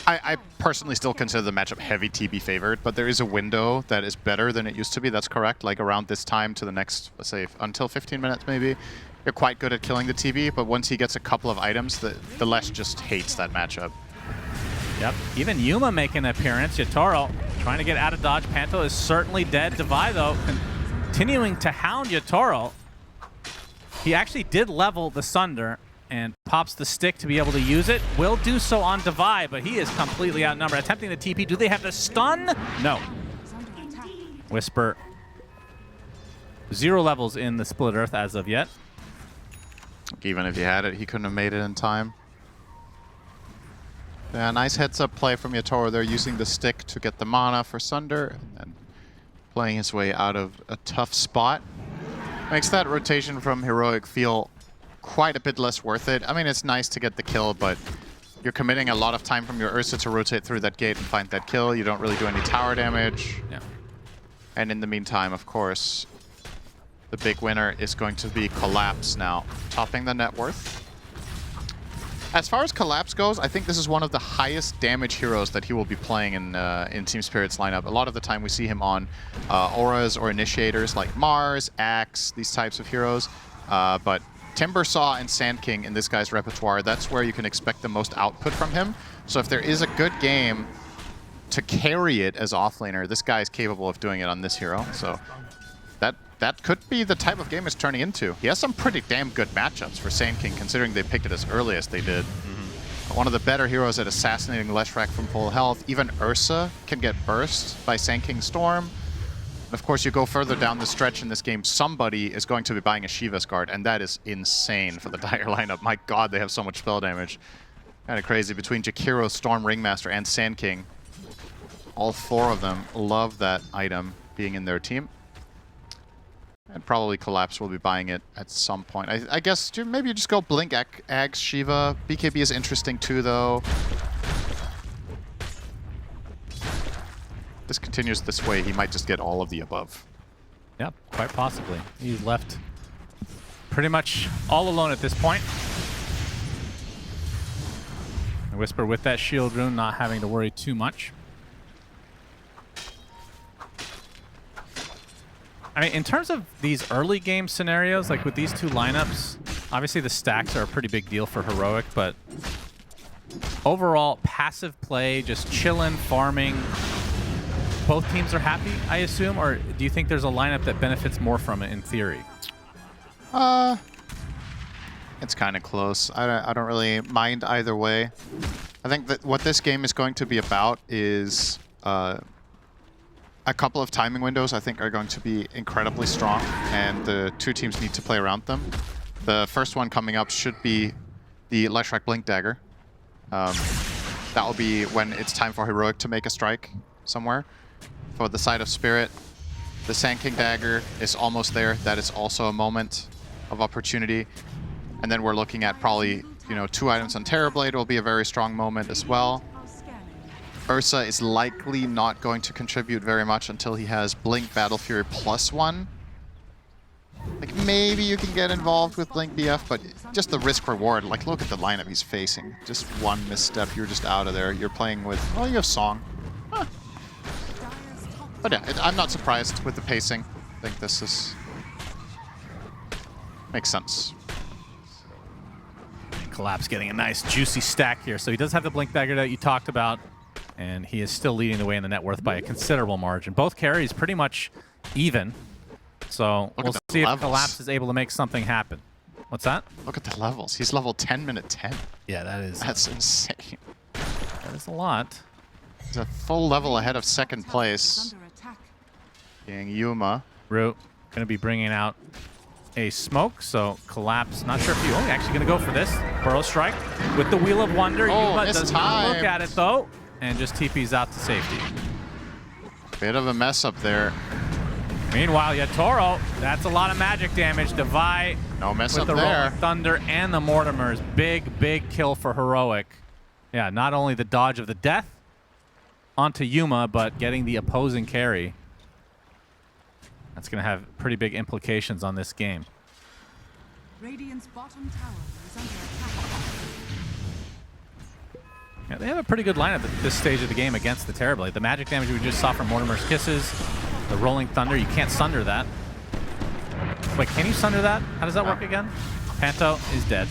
I personally still consider the matchup heavy TB favored, but there is a window that is better than it used to be. That's correct. Like around this time to the next, let's say, until 15 minutes maybe, you're quite good at killing the TB, but once he gets a couple of items, the Lesh just hates that matchup. Yep. Even Yuma making an appearance. Yatoro trying to get out of dodge. Panto is certainly dead. Devi, though, continuing to hound Yatoro. He actually did level the Sunder and pops the stick to be able to use it. Will do so on Devi, but he is completely outnumbered. Attempting the TP. Do they have the stun? No. Whisper. 0 levels in the Split Earth as of yet. Even if he had it, he couldn't have made it in time. Yeah, nice heads-up play from Yatoro. They're using the stick to get the mana for Sunder and playing his way out of a tough spot. Makes that rotation from Heroic feel quite a bit less worth it. I mean, it's nice to get the kill, but you're committing a lot of time from your Ursa to rotate through that gate and find that kill. You don't really do any tower damage. Yeah. And in the meantime, of course, the big winner is going to be Collapse now, topping the net worth. As far as Collapse goes, I think this is one of the highest damage heroes that he will be playing in Team Spirit's lineup. A lot of the time we see him on auras or initiators like Mars, Axe, these types of heroes. But Timbersaw and Sand King in this guy's repertoire, that's where you can expect the most output from him. So if there is a good game to carry it as offlaner, this guy is capable of doing it on this hero. So that could be the type of game it's turning into. He has some pretty damn good matchups for Sand King, considering they picked it as early as they did. one of the better heroes at assassinating Leshrac from full health. Even Ursa can get burst by Sand Storm. And of course, you go further down the stretch in this game, somebody is going to be buying a Shiva's guard, and that is insane for the Dire lineup. My god, they have so much spell damage. Kind of crazy. Between Jakiro, Storm, Ringmaster, and Sand King, all 4 of them love that item being in their team. And probably Collapse will be buying it at some point. I guess maybe you just go Blink, Ags, Shiva. BKB is interesting too, though. This continues this way, he might just get all of the above. Yep, quite possibly. He's left pretty much all alone at this point. And Whisper with that shield rune, not having to worry too much. I mean, in terms of these early game scenarios, like with these 2 lineups, obviously the stacks are a pretty big deal for Heroic, but overall, passive play, just chilling, farming. Both teams are happy, I assume, or do you think there's a lineup that benefits more from it in theory? It's kind of close. I don't really mind either way. I think that what this game is going to be about is a couple of timing windows I think are going to be incredibly strong, and the 2 teams need to play around them. The first one coming up should be the Leshrac Blink Dagger. That will be when it's time for Heroic to make a strike somewhere. For the side of Spirit, the Sand King Dagger is almost there. That is also a moment of opportunity. And then we're looking at probably, 2 items on Terrorblade will be a very strong moment as well. Ursa is likely not going to contribute very much until he has Blink Battle Fury +1. Like, maybe you can get involved with Blink BF, but just the risk reward, like, look at the lineup he's facing. Just one misstep, you're just out of there. You're playing with, well, you have Song. Huh. But yeah, I'm not surprised with the pacing. I think this is... makes sense. Collapse getting a nice juicy stack here. So he does have the Blink Dagger that you talked about, and he is still leading the way in the net worth by a considerable margin. Both carries pretty much even. So we'll see if Collapse is able to make something happen. What's that? Look at the levels. He's level 10, minute 10. Yeah, that's insane. That is a lot. He's a full level ahead of second place. Being Yuma. Root going to be bringing out a smoke, so Collapse, not sure if you actually going to go for this. Burrow Strike with the Wheel of Wonder. Yuma does not look at it, though, and just TP's out to safety. Bit of a mess up there. Meanwhile, Yatoro, that's a lot of magic damage. Devi no mess with up the there. Rolling Thunder and the Mortimers. Big kill for Heroic. Yeah, not only the dodge of the death onto Yuma, but getting the opposing carry. That's going to have pretty big implications on this game. Radiant's bottom tower is under attack. Yeah, they have a pretty good lineup at this stage of the game against the Terrorblade. The magic damage we just saw from Mortimer's Kisses, the Rolling Thunder, you can't sunder that. Wait, can you sunder that? How does that work again? Panto is dead.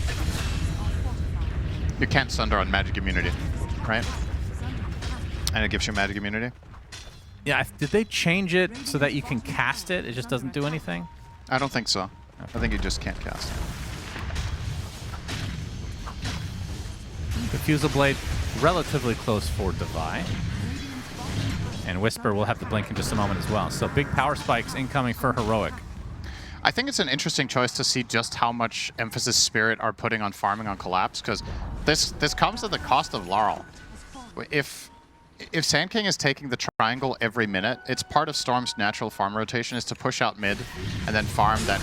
You can't sunder on magic immunity, right? And it gives you magic immunity. Yeah, did they change it so that you can cast it? It just doesn't do anything? I don't think so. I think you just can't cast it. Diffusal Blade, relatively close for Devi. And Whisper will have to blink in just a moment as well. So big power spikes incoming for Heroic. I think it's an interesting choice to see just how much emphasis Spirit are putting on farming on Collapse, because this comes at the cost of Laurel. If Sand King is taking the triangle every minute, it's part of Storm's natural farm rotation is to push out mid and then farm that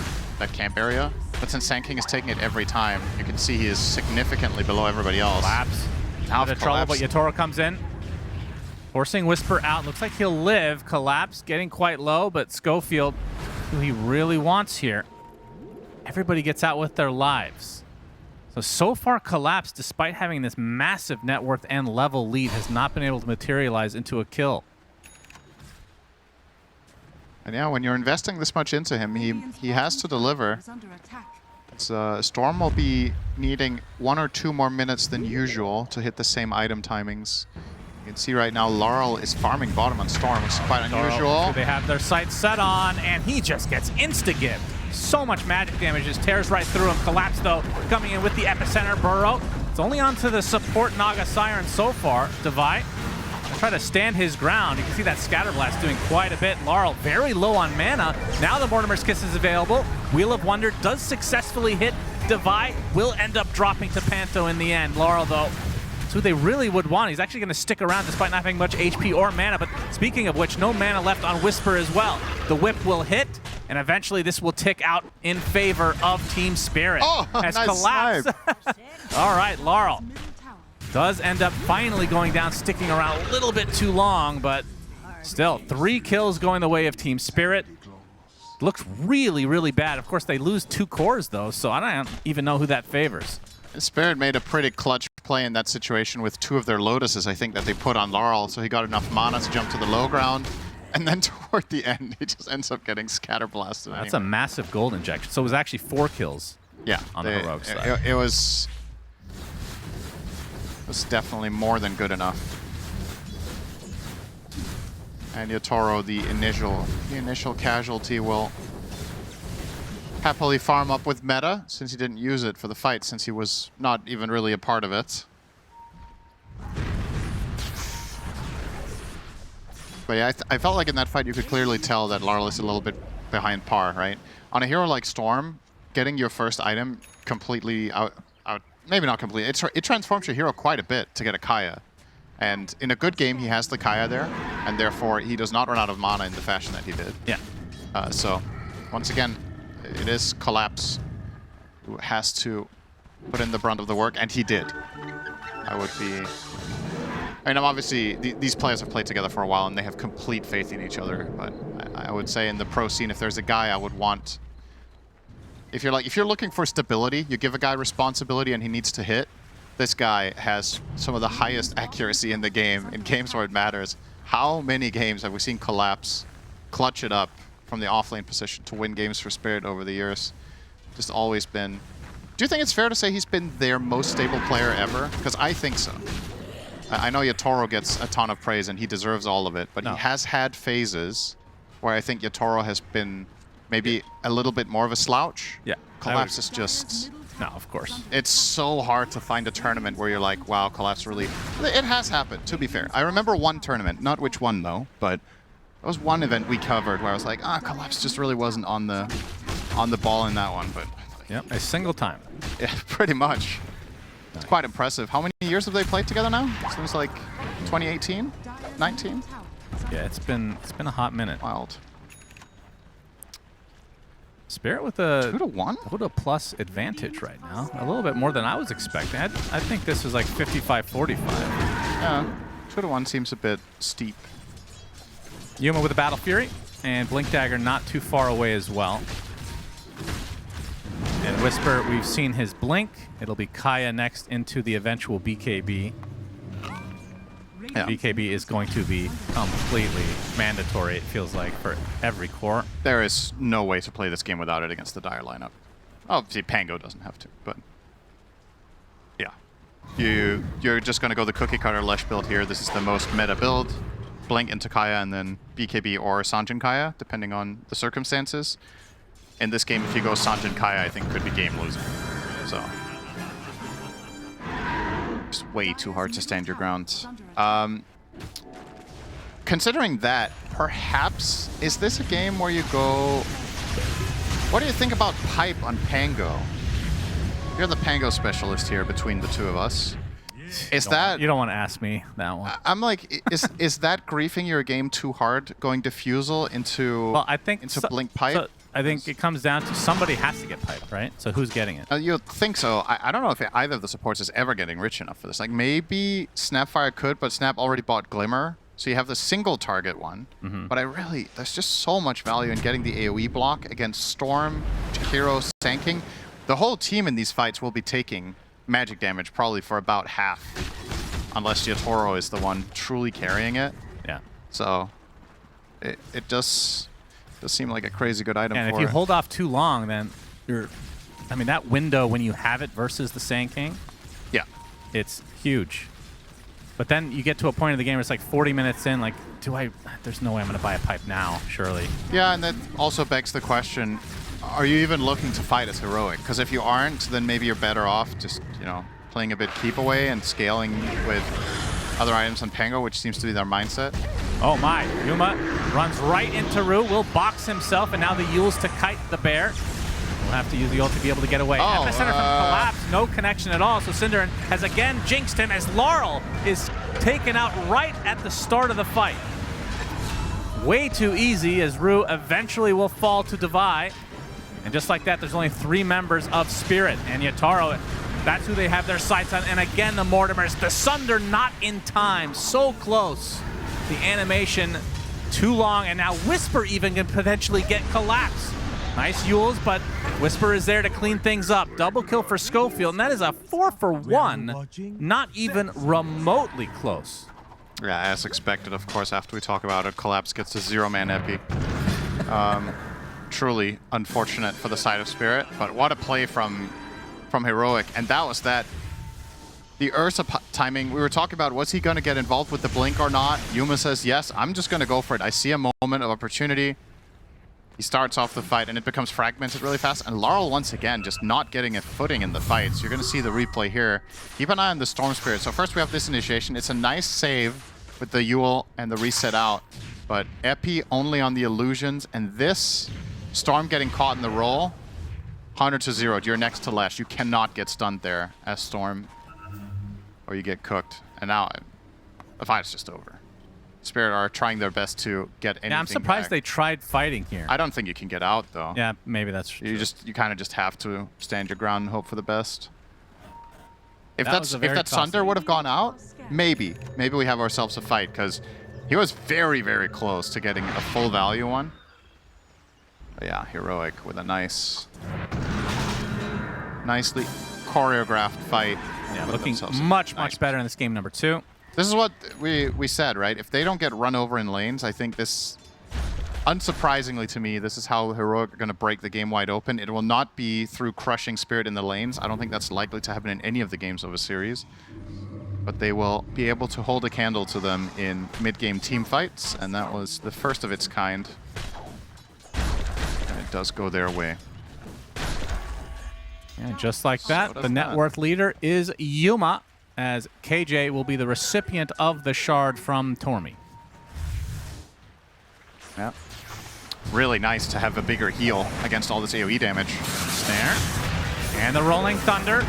camp area. But since Sand King is taking it every time, you can see he is significantly below everybody else. Collapse. Out of trouble, but Yatoro comes in. Forcing Whisper out. Looks like he'll live. Collapse getting quite low, but Schofield, who he really wants here, everybody gets out with their lives. So far, Collapse, despite having this massive net worth and level lead, has not been able to materialize into a kill. And yeah, when you're investing this much into him, he has to deliver. Storm will be needing 1 or 2 more minutes than usual to hit the same item timings. You can see right now Laurel is farming bottom on Storm, which is quite unusual. They have their sights set on, and he just gets insta-gift. So much magic damage just tears right through him. Collapse, though, coming in with the epicenter. Burrow It's only onto the support Naga Siren so far. Divide. Try to stand his ground. You can see that Scatter Blast doing quite a bit. Laurel very low on mana. Now the Mortimer's Kiss is available. Wheel of Wonder does successfully hit Divide. Will end up dropping to Panto in the end. Laurel, though, it's who they really would want. He's actually going to stick around despite not having much HP or mana. But speaking of which, no mana left on Whisper as well. The whip will hit, and eventually this will tick out in favor of Team Spirit. Oh, as nice Collapse. snipe. All right, Laurel does end up finally going down, sticking around a little bit too long, but still 3 kills going the way of Team Spirit. Looks really, really bad. Of course, they lose 2 cores, though, so I don't even know who that favors. Spirit made a pretty clutch play in that situation with 2 of their Lotuses, I think, that they put on Laurel, so he got enough mana to jump to the low ground. And then toward the end, he just ends up getting Scatter Blasted. That's a massive gold injection. So it was actually 4 kills on the Heroic side. It was definitely more than good enough. And Yatoro, the initial casualty, will happily farm up with meta, since he didn't use it for the fight, since he was not even really a part of it. But yeah, I felt like in that fight you could clearly tell that Laurel is a little bit behind par, right? On a hero like Storm, getting your first item completely out maybe not completely, it transforms your hero quite a bit to get a Kaya. And in a good game, he has the Kaya there, and therefore he does not run out of mana in the fashion that he did. Yeah. So, once again, it is Collapse who has to put in the brunt of the work, and he did. I mean, obviously, these players have played together for a while, and they have complete faith in each other. But I would say in the pro scene, if there's a guy I would want, if you're looking for stability, you give a guy responsibility and he needs to hit. This guy has some of the highest accuracy in the game, in games where it matters. How many games have we seen Collapse clutch it up from the offlane position to win games for Spirit over the years? Just always been. Do you think it's fair to say he's been their most stable player ever? Because I think so. I know Yatoro gets a ton of praise and he deserves all of it, but he has had phases where I think Yatoro has been maybe a little bit more of a slouch. Yeah. Collapse is just... No, of course. It's so hard to find a tournament where you're like, wow, Collapse really... It has happened, to be fair. I remember one tournament, not which one though, but there was one event we covered where I was like, Collapse just really wasn't on the ball in that one, but... Yep, a single time. Yeah, pretty much. It's quite impressive. How many years have they played together now? Seems like 2018, 19. Yeah, it's been a hot minute. Wild. Spirit with a 2-1 DOTA plus advantage right now. A little bit more than I was expecting. I think this was like 55-45. Yeah, 2-1 seems a bit steep. Yuma with a Battle Fury, and Blink Dagger not too far away as well. And Whisper, we've seen his blink. It'll be Kaya next into the eventual BKB. Yeah. BKB is going to be completely mandatory, it feels like, for every core. There is no way to play this game without it against the Dire lineup. Obviously, Pango doesn't have to, but yeah. You're just going to go the cookie cutter Lesh build here. This is the most meta build. Blink into Kaya and then BKB or Sanjin Kaya, depending on the circumstances. In this game, if you go Sanjin Kaya, I think could be game losing. So, it's way too hard to stand your ground. Considering that, perhaps, is this a game where you go... What do you think about Pipe on Pango? You're the Pango specialist here between the two of us. Is that... You don't want to ask me that one. I'm like, is that griefing your game too hard, going Diffusal into, well, I think into Blink Pipe? So I think it comes down to somebody has to get Pipe, right? So who's getting it? You'd think so. I don't know if either of the supports is ever getting rich enough for this. Like, maybe Snapfire could, but Snap already bought Glimmer, so you have the single target one. But there's just so much value in getting the AoE block against Storm, Hero, Sanking. The whole team in these fights will be taking magic damage probably for about half, unless Yatoro is the one truly carrying it. Yeah. So it does seem like a crazy good item. And for if you it. hold off too long, then I mean, that window when you have it versus the Sand King, yeah, it's huge. But then you get to a point of the game where it's like 40 minutes in, like, there's no way I'm going to buy a Pipe now, surely. Yeah, and that also begs the question, are you even looking to fight as heroic? Because if you aren't, then maybe you're better off just, playing a bit keep away and scaling with other items on Pango, which seems to be their mindset. Oh my, Yuma runs right into Rue, will box himself, and now the Yules to kite the bear. We'll have to use the ult to be able to get away. Epicenter from Collapse, no connection at all. So Cinder has again jinxed him as Laurel is taken out right at the start of the fight. Way too easy as Rue eventually will fall to Divide. And just like that, there's only 3 members of Spirit. And Yatoro, that's who they have their sights on. And again, the Mortimers, the Sunder not in time, so close. The animation too long, and now Whisper even can potentially get Collapse. Nice Yules, but Whisper is there to clean things up. Double kill for Schofield, and that is a 4-for-1, not even remotely close. Yeah, as expected, of course, after we talk about it, Collapse gets a 0-man epi. Truly unfortunate for the side of Spirit, but what a play from Heroic, and that was that. The Ursa timing, we were talking about, was he going to get involved with the blink or not? Yuma says, yes, I'm just going to go for it. I see a moment of opportunity. He starts off the fight, and it becomes fragmented really fast. And Laurel, once again, just not getting a footing in the fight. So you're going to see the replay here. Keep an eye on the Storm Spirit. So first we have this initiation. It's a nice save with the Yule and the reset out. But Epi only on the illusions. And this Storm getting caught in the roll, 100 to 0. You're next to Lesh. You cannot get stunned there as Storm, or you get cooked. And now the fight's just over. Spirit are trying their best to get anything. Yeah, I'm surprised back. They tried fighting here. I don't think you can get out though. Yeah, maybe that's true. You kind of just have to stand your ground and hope for the best. If that Sunder would have gone out, maybe we have ourselves a fight, because he was very, very close to getting a full value one. But yeah, Heroic with a nicely choreographed fight. Yeah, looking much better in this game number 2. This is what we said, right? If they don't get run over in lanes, I think this, unsurprisingly to me, this is how Heroic are going to break the game wide open. It will not be through crushing Spirit in the lanes. I don't think that's likely to happen in any of the games of a series. But they will be able to hold a candle to them in mid-game team fights, and that was the first of its kind. And it does go their way. Yeah, just like that, the net worth leader is Yuma, as KJ will be the recipient of the shard from Tormy. Yeah. Really nice to have a bigger heal against all this AoE damage. Snare. And the Rolling Thunder.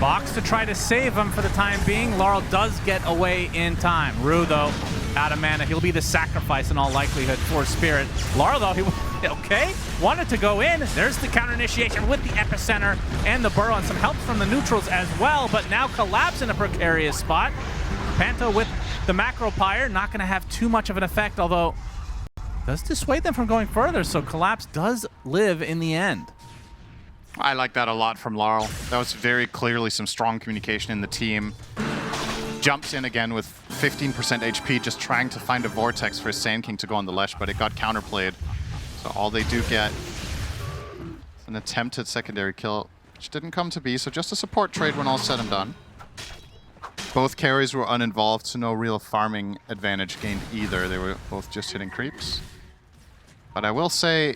Box to try to save him for the time being. Laurel does get away in time. Rue, though, out of mana. He'll be the sacrifice in all likelihood for Spirit. Laurel, though, okay, wanted to go in. There's the counter initiation with the Epicenter and the Burrow, and some help from the neutrals as well, but now Collapse in a precarious spot. Panto with the Macro Pyre, not going to have too much of an effect, although does dissuade them from going further, so Collapse does live in the end. I like that a lot from Laurel. That was very clearly some strong communication in the team. Jumps in again with 15% HP, just trying to find a Vortex for his Sand King to go on the Lesh, but it got counterplayed. So all they do get is an attempted secondary kill, which didn't come to be, so just a support trade when all's said and done. Both carries were uninvolved, so no real farming advantage gained either. They were both just hitting creeps. But I will say,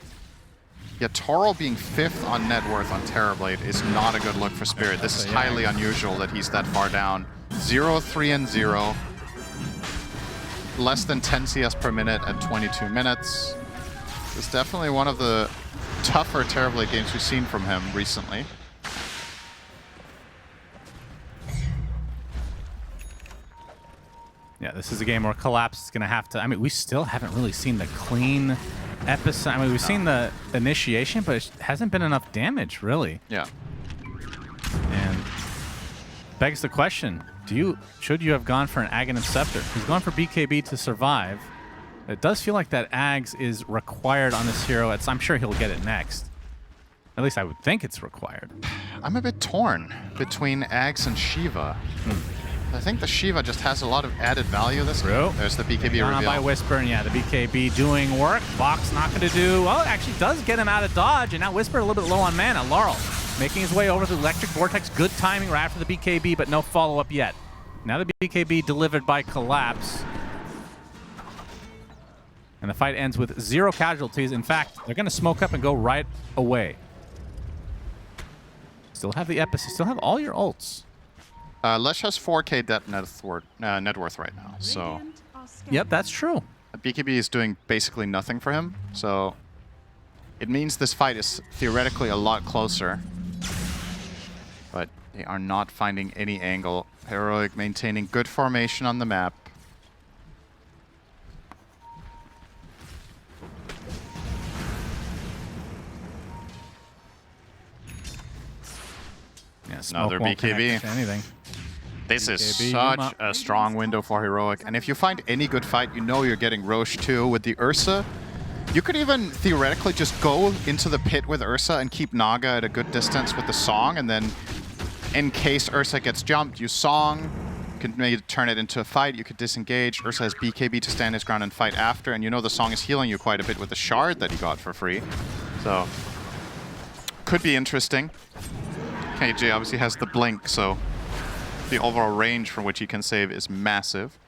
Yatoro being 5th on net worth on Terrorblade is not a good look for Spirit. This is highly unusual that he's that far down. 0, 3, and 0. Less than 10 CS per minute at 22 minutes. It's definitely one of the tougher Terrorblade games we've seen from him recently. Yeah, this is a game where Collapse is going to have to... I mean, we still haven't really seen the clean episode. I mean, we've seen the initiation, but it hasn't been enough damage, really. Yeah. And begs the question, should you have gone for an Aghanim Scepter? He's going for BKB to survive. It does feel like that Ags is required on this hero. I'm sure he'll get it next. At least I would think it's required. I'm a bit torn between Ags and Shiva. I think the Shiva just has a lot of added value this game. There's the BKB reveal. By Whisper, and yeah, the BKB doing work. Box not going to do... Well, it actually does get him out of dodge, and now Whisper a little bit low on mana. Laurel making his way over to the Electric Vortex. Good timing right after the BKB, but no follow-up yet. Now the BKB delivered by Collapse. And the fight ends with 0 casualties. In fact, they're going to smoke up and go right away. Still have the Epicenter. Still have all your ults. Lesh has 4K net worth right now, so Radiant are scanning. Yep, that's true. BKB is doing basically nothing for him, so it means this fight is theoretically a lot closer. But they are not finding any angle. Heroic maintaining good formation on the map. Yeah, smoke Another won't connect BKB. to anything. This is BKB, such a strong window for Heroic. And if you find any good fight, you know you're getting Roche too with the Ursa. You could even theoretically just go into the pit with Ursa and keep Naga at a good distance with the Song, and then in case Ursa gets jumped, you Song. You could maybe turn it into a fight. You could disengage. Ursa has BKB to stand his ground and fight after, and you know the Song is healing you quite a bit with the shard that he got for free. So, could be interesting. KJ obviously has the blink, so the overall range from which he can save is massive.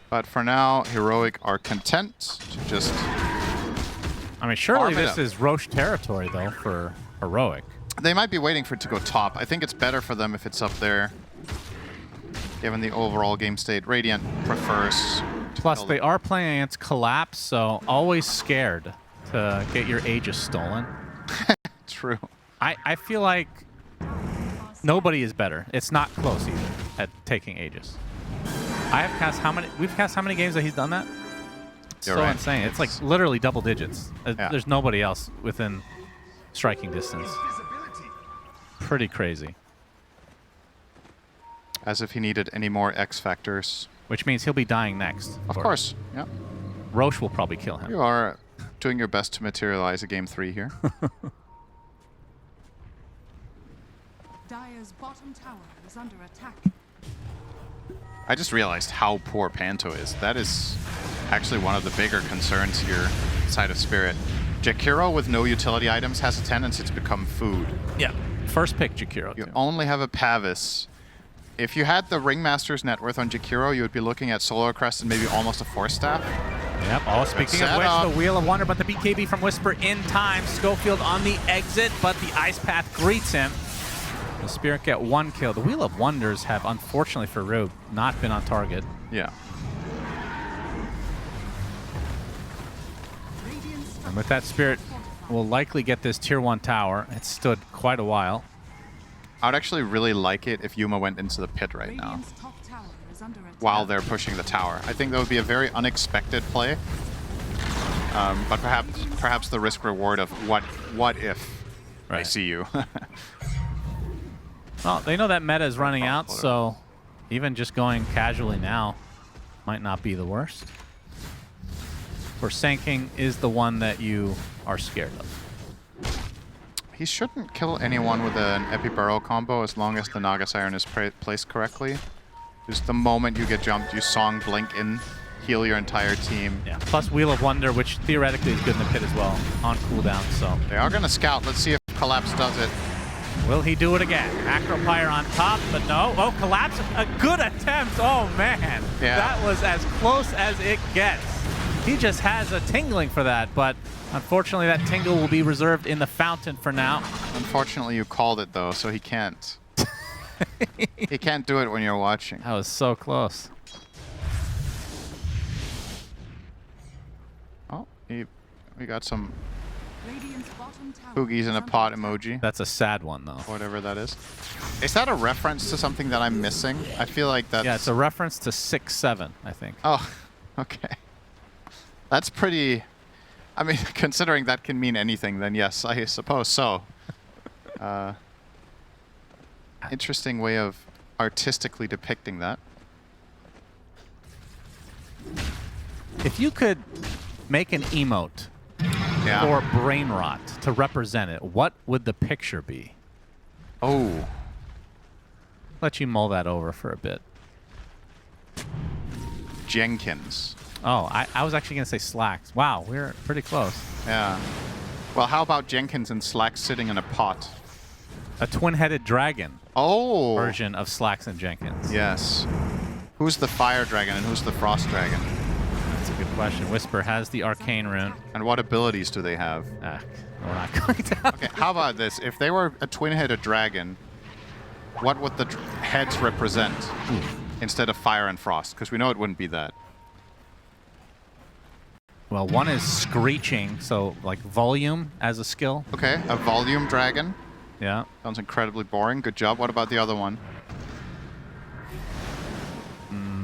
But for now, Heroic are content to just... I mean, surely farm it this up. is Roche territory, though, for Heroic. They might be waiting for it to go top. I think it's better for them if it's up there, given the overall game state. Radiant prefers... Plus, they are playing against Collapse, so always scared to get your Aegis stolen. True. I feel like nobody is better. It's not close either at taking Aegis. I have cast how many? We've cast how many games that he's done that? It's You're so right. insane. It's like literally double digits. Yeah. There's nobody else within striking distance. Pretty crazy. As if he needed any more X factors. Which means he'll be dying next. Of course. Yeah. Roche will probably kill him. You are doing your best to materialize a game 3 here. Dire's bottom tower is under attack. I just realized how poor Panto is. That is actually one of the bigger concerns here, side of Spirit. Jakiro with no utility items has a tendency to become food. Yeah. First pick Jakiro. You too. only have a Pavis. If you had the Ringmaster's net worth on Jakiro, you would be looking at Solar Crest and maybe almost a 4-staff. Yep. Oh, speaking of which, setup. the Wheel of Wonder, but the BKB from Whisper in time. Schofield on the exit, but the Ice Path greets him. The Spirit get 1 kill. The Wheel of Wonders have, unfortunately for Rube, not been on target. Yeah. Radiant's And with that, Spirit will likely get this tier 1 tower. It stood quite a while. I would actually really like it if Yuma went into the pit right now Radiant's top tower is under attack. while they're pushing the tower. I think that would be a very unexpected play. But perhaps the risk reward of what if they Right. see you. Well, they know that meta is running out, so even just going casually now might not be the worst. Forsaking is the one that you are scared of. He shouldn't kill anyone with an Epi-Burrow combo as long as the Naga Siren is placed correctly. Just the moment you get jumped, you Song Blink in, heal your entire team. Yeah. Plus Wheel of Wonder, which theoretically is good in the pit as well, on cooldown, so. They are going to scout. Let's see if Collapse does it. Will he do it again? Acropire on top, but no. Oh, Collapse, a good attempt. Oh, man. Yeah. That was as close as it gets. He just has a tingling for that, but unfortunately that tingle will be reserved in the fountain for now. Unfortunately, you called it, though, so he can't. He can't do it when you're watching. That was so close. Oh, we got some Radiant's bottom tower Boogies is in a under pot attack. emoji. That's a sad one, though. Whatever that is. Is that a reference to something that I'm missing? I feel like that's... Yeah, it's a reference to 6-7, I think. Oh, okay. That's pretty... I mean, considering that can mean anything, then yes, I suppose so. Interesting way of artistically depicting that. If you could make an emote Yeah. or brain rot to represent it, what would the picture be? Oh. Let you mull that over for a bit. Jenkins. Oh, I was actually going to say Slacks. Wow, we're pretty close. Yeah. Well, how about Jenkins and Slacks sitting in a pot? A twin-headed dragon Oh. version of Slacks and Jenkins. Yes. Who's the fire dragon and who's the frost dragon? That's a good question. Whisper has the arcane rune. And what abilities do they have? We're not going to. Okay, how about this? If they were a twin-headed dragon, what would the heads represent instead of fire and frost? Because we know it wouldn't be that. Well, one is screeching, so like volume as a skill. Okay, a volume dragon. Yeah. Sounds incredibly boring. Good job. What about the other one?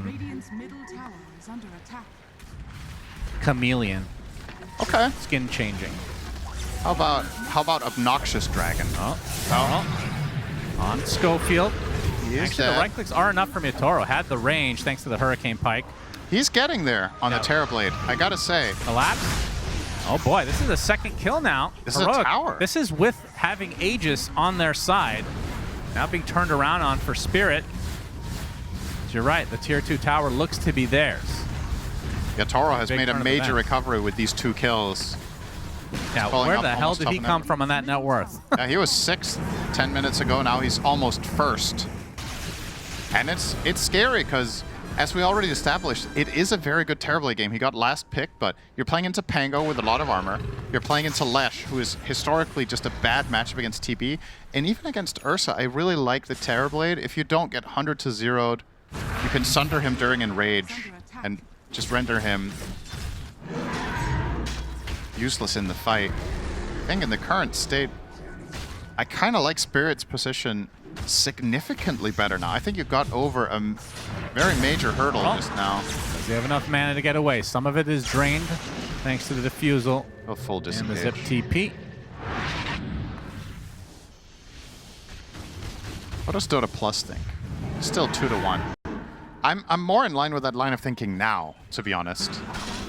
Radiant's middle tower is under attack. Chameleon. Okay. Skin changing. How about obnoxious dragon? On Schofield. He is Actually, the right clicks are enough for Mitoro. Had the range thanks to the Hurricane Pike. He's getting there on the Terrorblade. I gotta say. Collapse. Oh boy, this is a second kill now. This is a tower. This is with having Aegis on their side. Now being turned around on for Spirit. You're right, the tier 2 tower looks to be theirs. Yeah, Toro has Big made a turn of major events. recovery with these 2 kills. Now, Pulling where up the hell almost did he tough come enough. from on that net worth? Yeah, he was 6th 10 minutes ago. Now he's almost 1st. And it's scary because, as we already established, it is a very good Terrorblade game. He got last pick, but you're playing into Pango with a lot of armor. You're playing into Lesh, who is historically just a bad matchup against TB. And even against Ursa, I really like the Terrorblade. If you don't get 100 to 0'd, you can sunder him during Enrage and just render him useless in the fight. I think in the current state, I kind of like Spirit's position significantly better now. I think you got over a very major hurdle just now. Does he have enough mana to get away? Some of it is drained thanks to the defusal. A full And the disengage. zip TP. What does Dota Plus think? Still 2 to 1. I'm more in line with that line of thinking now, to be honest.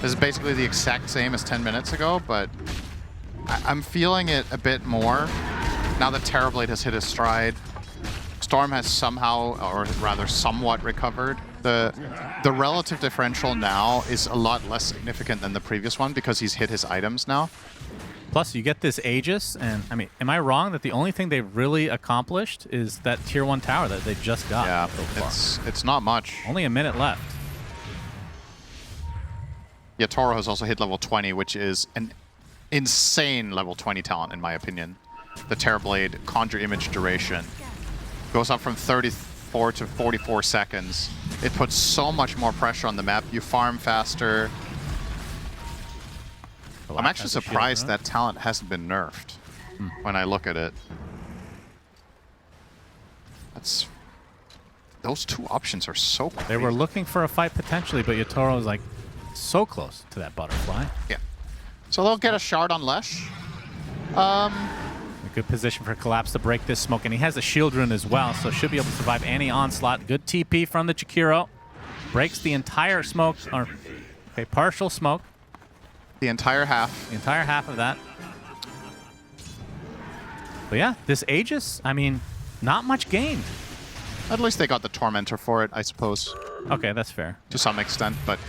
This is basically the exact same as 10 minutes ago, but I'm feeling it a bit more now that Terrorblade has hit his stride. Storm has somehow, or rather somewhat, recovered. The relative differential now is a lot less significant than the previous one because he's hit his items now. Plus, you get this Aegis, and I mean, am I wrong that the only thing they've really accomplished is that tier 1 tower that they just got Yeah, so far? it's not much. Only a minute left. Yeah, Toro has also hit level 20, which is an insane level 20 talent, in my opinion. The Terrorblade Conjure Image duration goes up from 34 to 44 seconds. It puts so much more pressure on the map. You farm faster. I'm actually surprised that talent hasn't been nerfed when I look at it. Those 2 options are so crazy. They were looking for a fight potentially, but Yatoro was like so close to that butterfly. Yeah. So they'll get a shard on Lesh. A good position for Collapse to break this smoke, and he has a shield rune as well, so should be able to survive any onslaught. Good TP from the Chikiro. Breaks the entire smoke, or okay, partial smoke. The entire half. The entire half of that. But yeah, this Aegis, I mean, not much gained. At least they got the Tormentor for it, I suppose. Okay, that's fair. To some extent, but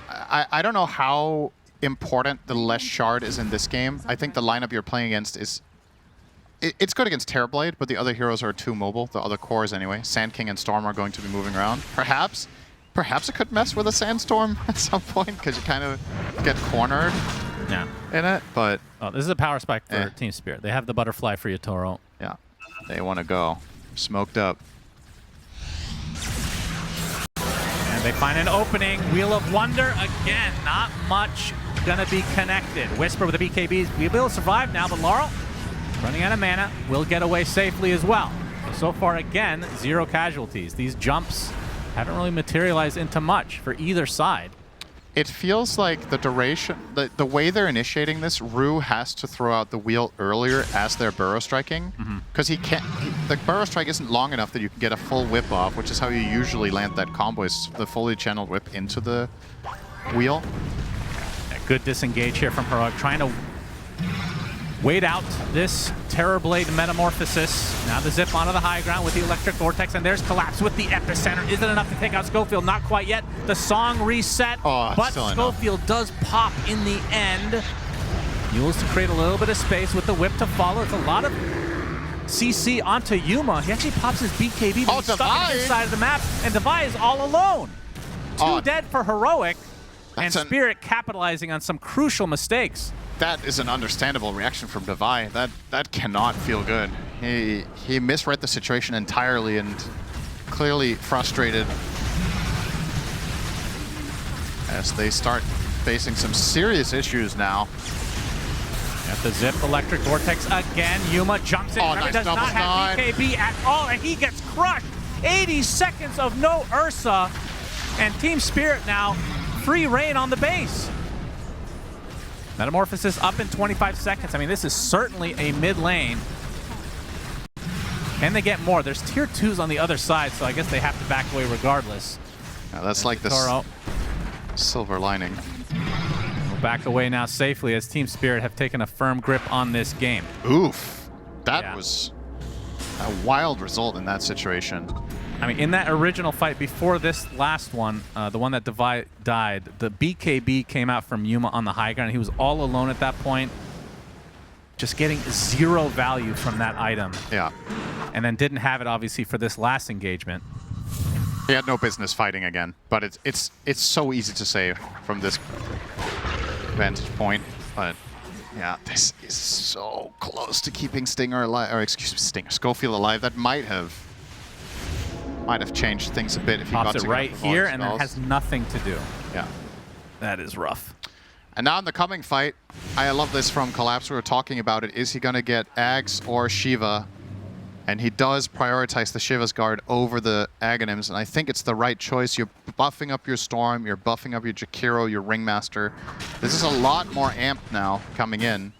I don't know how important the Lesh shard is in this game. I think the lineup you're playing against is... It's good against Terrorblade, but the other heroes are too mobile. The other cores, anyway. Sand King and Storm are going to be moving around. Perhaps it could mess with a Sandstorm at some point, because you kind of get cornered in it, but... Oh, this is a power spike for Team Spirit. They have the butterfly for Yatoro. Yeah, they want to go. Smoked up. And they find an opening. Wheel of Wonder again. Not much gonna be connected. Whisper with the BKBs. We'll be able to survive now, but Laurel, running out of mana, will get away safely as well. So far, again, 0 casualties. These jumps haven't really materialized into much for either side. It feels like the duration, the way they're initiating this, Rue has to throw out the wheel earlier as they're burrow striking, because the burrow strike isn't long enough that you can get a full whip off, which is how you usually land that combo, is the fully channeled whip into the wheel. A good disengage here from Heroic, trying to wait out this Terrorblade Metamorphosis. Now the zip onto the high ground with the Electric Vortex, and there's Collapse with the Epicenter. Is it enough to take out Schofield? Not quite yet. The song reset, but Schofield does pop in the end. Mules to create a little bit of space with the whip to follow. It's a lot of CC onto Yuma. He actually pops his BKB, but he's stuck on his side of the map, and Devi is all alone. Two dead for Heroic. And Spirit capitalizing on some crucial mistakes. That is an understandable reaction from Devi. That cannot feel good. He misread the situation entirely and clearly frustrated as they start facing some serious issues now. At the Zip Electric Vortex again. Yuma jumps in. Nice does not have BKB at all, and he gets crushed. 80 seconds of no Ursa, and Team Spirit now free reign on the base. Metamorphosis up in 25 seconds. I mean, this is certainly a mid lane. Can they get more? There's tier 2s on the other side, so I guess they have to back away regardless. Yeah, that's like the silver lining. We'll back away now safely as Team Spirit have taken a firm grip on this game. Oof. That was a wild result in that situation. I mean, in that original fight before this last one, the one that Devi died, the BKB came out from Yuma on the high ground. He was all alone at that point, just getting 0 value from that item. Yeah. And then didn't have it, obviously, for this last engagement. He had no business fighting again, but it's so easy to say from this vantage point. But yeah, this is so close to keeping Stinger alive, or excuse me, Stinger, Schofield alive. That might have changed things a bit if he got it right here, and then has nothing to do. Yeah, that is rough. And now in the coming fight, I love this from Collapse. We were talking about it. Is he going to get Ags or Shiva? And he does prioritize the Shiva's Guard over the Aghanims, and I think it's the right choice. You're buffing up your Storm, you're buffing up your Jakiro, your Ringmaster. This is a lot more amped now coming in.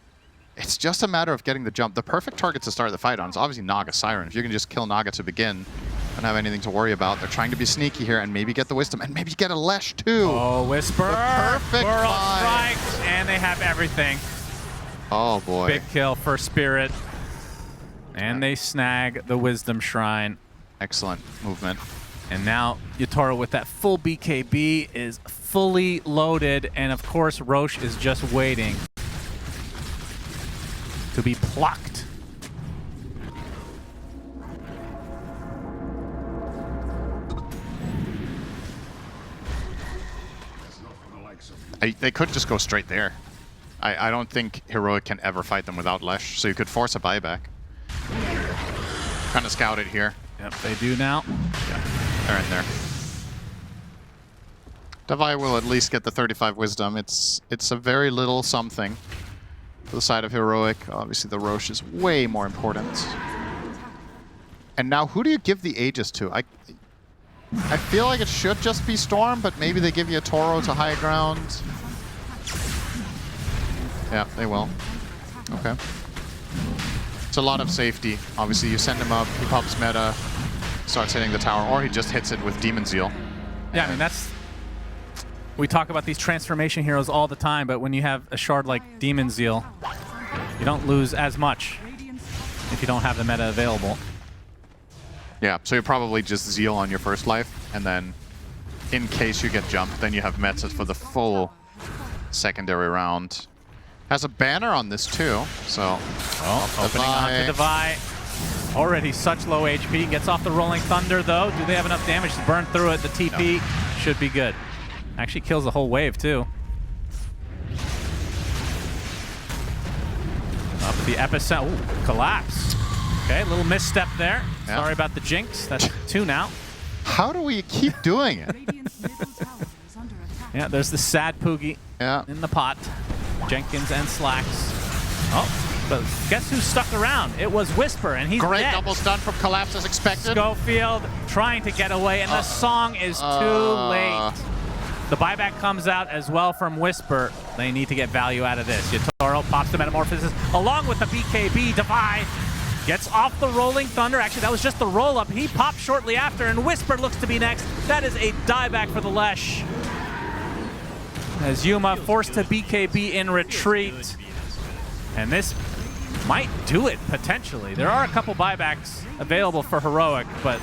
It's just a matter of getting the jump. The perfect target to start the fight on is obviously Naga Siren. If you can just kill Naga to begin, don't have anything to worry about. They're trying to be sneaky here and maybe get the Wisdom, and maybe get a Lesh too. Oh, Whisper! The perfect strikes, and they have everything. Oh boy. Big kill for Spirit. And they snag the Wisdom Shrine. Excellent movement. And now Yatoro with that full BKB is fully loaded. And of course, Roche is just waiting to be plucked. They could just go straight there. I don't think Heroic can ever fight them without Lesh, so you could force a buyback. Kind of scout it here. Yep, they do now. Yeah, they're in there. Devi will at least get the 35 Wisdom. It's a very little something for the side of Heroic. Obviously, the Roche is way more important. And now, who do you give the Aegis to? I feel like it should just be Storm, but maybe they give you a Toro to high ground. Yeah, they will. Okay. It's a lot of safety. Obviously, you send him up, he pops meta, starts hitting the tower, or he just hits it with Demon Zeal. Yeah, I mean, that's... We talk about these transformation heroes all the time, but when you have a shard like Demon Zeal, you don't lose as much if you don't have the meta available. Yeah, so you probably just Zeal on your first life, and then in case you get jumped, then you have metas for the full secondary round. Has a banner on this too, so... Oh, opening onto Devi. Already such low HP. Gets off the Rolling Thunder though. Do they have enough damage to burn through it? The TP should be good. Actually kills the whole wave too. Up at the epicenter. Ooh, collapse. Okay, a little misstep there. Yeah. Sorry about the jinx. That's 2 now. How do we keep doing it? Yeah, there's the sad Poogie in the pot. Jenkins and Slacks. Oh, but guess who stuck around? It was Whisper, and he's Great dead. double stun from Collapse as expected. Schofield trying to get away, and the song is too late. The buyback comes out as well from Whisper. They need to get value out of this. Yatoro pops the Metamorphosis along with the BKB. Devi gets off the Rolling Thunder. Actually, that was just the roll-up. He popped shortly after, and Whisper looks to be next. That is a dieback for the Lesh. As Yuma forced to BKB in retreat. And this might do it, potentially. There are a couple buybacks available for Heroic, but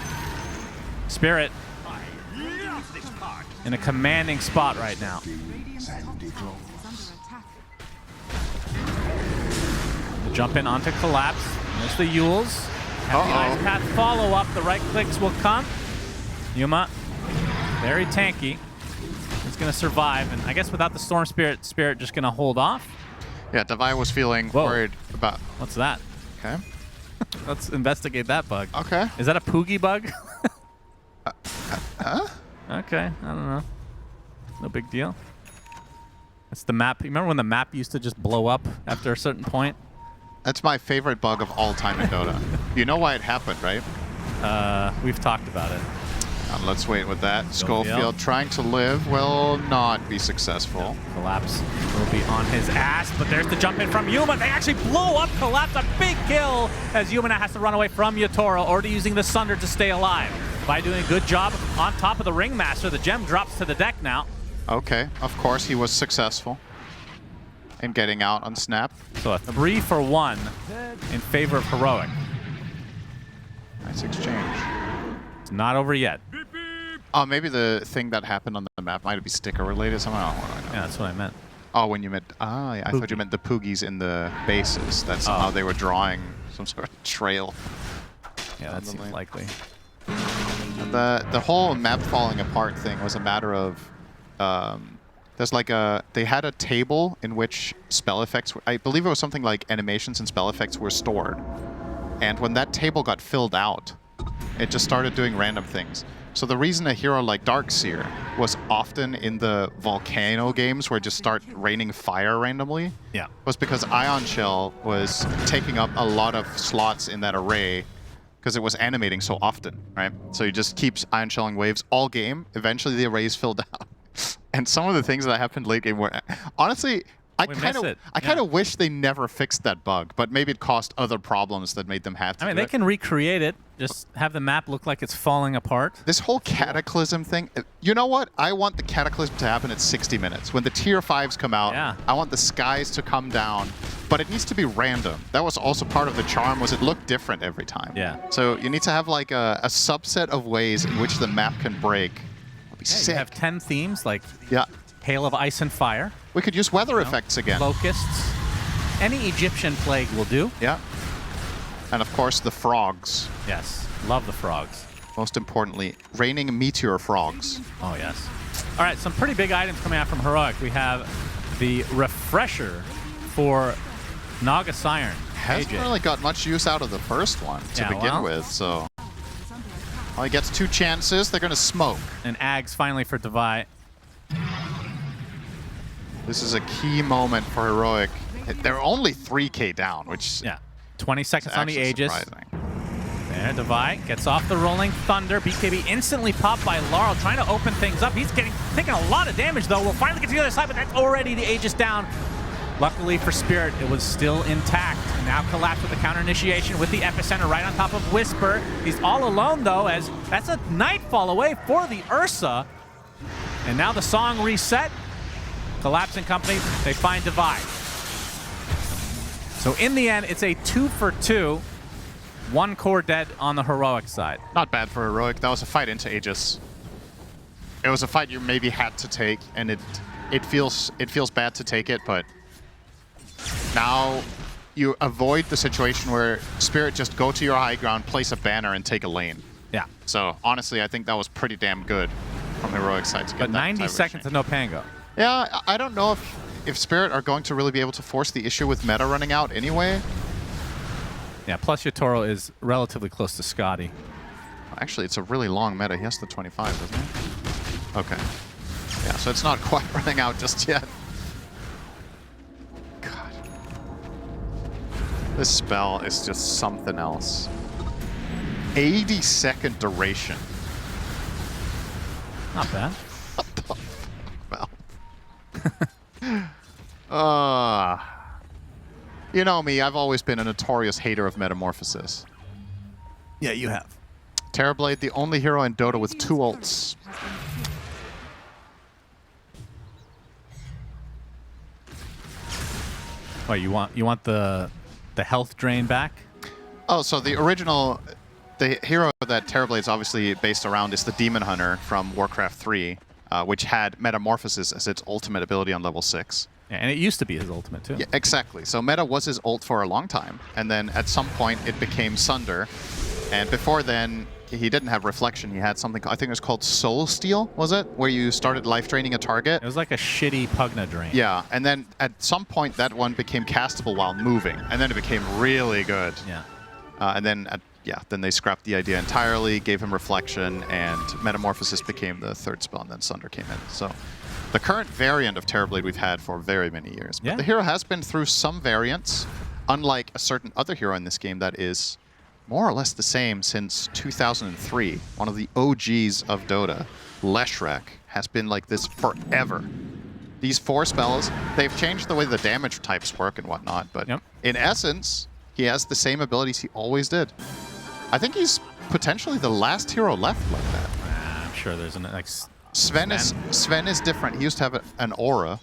Spirit in a commanding spot right now. The jump in onto Collapse. There's the Yules. Have the Ice Path follow up. The right clicks will come. Yuma, very tanky. is going to survive, and I guess without the Storm Spirit, Spirit just going to hold off. Yeah, Devi was feeling worried about... What's that? Okay. Let's investigate that bug. Okay. Is that a Poogie bug? Huh? Okay, I don't know. No big deal. It's the map. You remember when the map used to just blow up after a certain point? That's my favorite bug of all time in Dota. You know why it happened, right? We've talked about it. Let's wait with that. Schofield trying to live will not be successful. Collapse will be on his ass, but there's the jump in from Yuma. They actually blow up Collapse. A big kill as Yuma now has to run away from Yatoro, already using the Sunder to stay alive. By doing a good job on top of the Ringmaster, the gem drops to the deck now. Okay, of course he was successful in getting out on snap. So a 3-for-1 in favor of Heroic. Nice exchange. It's not over yet. Oh, maybe the thing that happened on the map might be sticker related somehow. Yeah, that's what I meant. Oh, when you meant... Ah, yeah, I thought you meant the Poogies in the bases. That somehow they were drawing some sort of trail. Yeah, that seems likely. The whole map falling apart thing was a matter of... there's like a... They had a table in which spell effects... I believe it was something like animations and spell effects were stored. And when that table got filled out, it just started doing random things. So the reason a hero like Darkseer was often in the Volcano games where it just start raining fire randomly was because Ion Shell was taking up a lot of slots in that array because it was animating so often, right? So you just keep Ion Shelling waves all game. Eventually the arrays filled out. And some of the things that happened late game were... Honestly... I kind of wish they never fixed that bug, but maybe it caused other problems that made them have to. I mean, they can recreate it. Just have the map look like it's falling apart. This whole Cataclysm thing, you know what? I want the Cataclysm to happen at 60 minutes. When the Tier 5s come out, I want the skies to come down, but it needs to be random. That was also part of the charm, was it looked different every time. Yeah. So you need to have like a subset of ways in which the map can break. That'd be sick. You have 10 themes, like Hail of Ice and Fire. We could use weather effects again. Locusts. Any Egyptian plague will do. Yeah. And of course, the frogs. Yes. Love the frogs. Most importantly, raining meteor frogs. Oh, yes. All right, some pretty big items coming out from Heroic. We have the refresher for Naga Siren. Hasn't really got much use out of the first one to begin with, so... Well, he gets 2 chances. They're going to smoke. And Ags finally for Devi. This is a key moment for Heroic. They're only 3k down, which 20 seconds on the Aegis. Surprising. There, Devi gets off the Rolling Thunder. BKB instantly popped by Laurel, trying to open things up. He's taking a lot of damage, though. We'll finally get to the other side, but that's already the Aegis down. Luckily for Spirit, it was still intact. And now Collapse with the counter initiation with the Epicenter right on top of Whisper. He's all alone, though, as that's a Nightfall away for the Ursa. And now the song reset. Collapse and company, they find Devi. So in the end, it's a 2-for-2. 1 core dead on the Heroic side. Not bad for Heroic. That was a fight into Aegis. It was a fight you maybe had to take, and it feels bad to take it, but now you avoid the situation where Spirit just go to your high ground, place a banner, and take a lane. Yeah. So honestly, I think that was pretty damn good from Heroic side to get but that 90 seconds to no Pango. Yeah, I don't know if Spirit are going to really be able to force the issue with meta running out anyway. Yeah, plus Yatoro is relatively close to Scotty. Actually, it's a really long meta. He has the 25, doesn't he? Okay. Yeah, so it's not quite running out just yet. God. This spell is just something else. 80-second duration. Not bad. What the fuck? You know me, I've always been a notorious hater of Metamorphosis. Yeah, you have. Terrorblade, the only hero in Dota with 2 ults. What, you want the health drain back? Oh, so the original, the hero that Terrorblade's obviously based around is the Demon Hunter from Warcraft 3, which had Metamorphosis as its ultimate ability on level 6. Yeah, and it used to be his ultimate, too. Yeah, exactly. So Meta was his ult for a long time, and then at some point it became Sunder. And before then, he didn't have reflection. He had something, I think it was called Soul Steal, was it? Where you started life draining a target. It was like a shitty Pugna drain. Yeah, and then at some point that one became castable while moving, and then it became really good. Yeah. And then, then they scrapped the idea entirely, gave him reflection, and Metamorphosis became the third spell, and then Sunder came in. So the current variant of Terrorblade we've had for very many years. But the hero has been through some variants, unlike a certain other hero in this game that is more or less the same since 2003. One of the OGs of Dota, Leshrac, has been like this forever. These 4 spells, they've changed the way the damage types work and whatnot, but in essence, he has the same abilities he always did. I think he's potentially the last hero left like that. I'm sure there's an Sven is different. He used to have an aura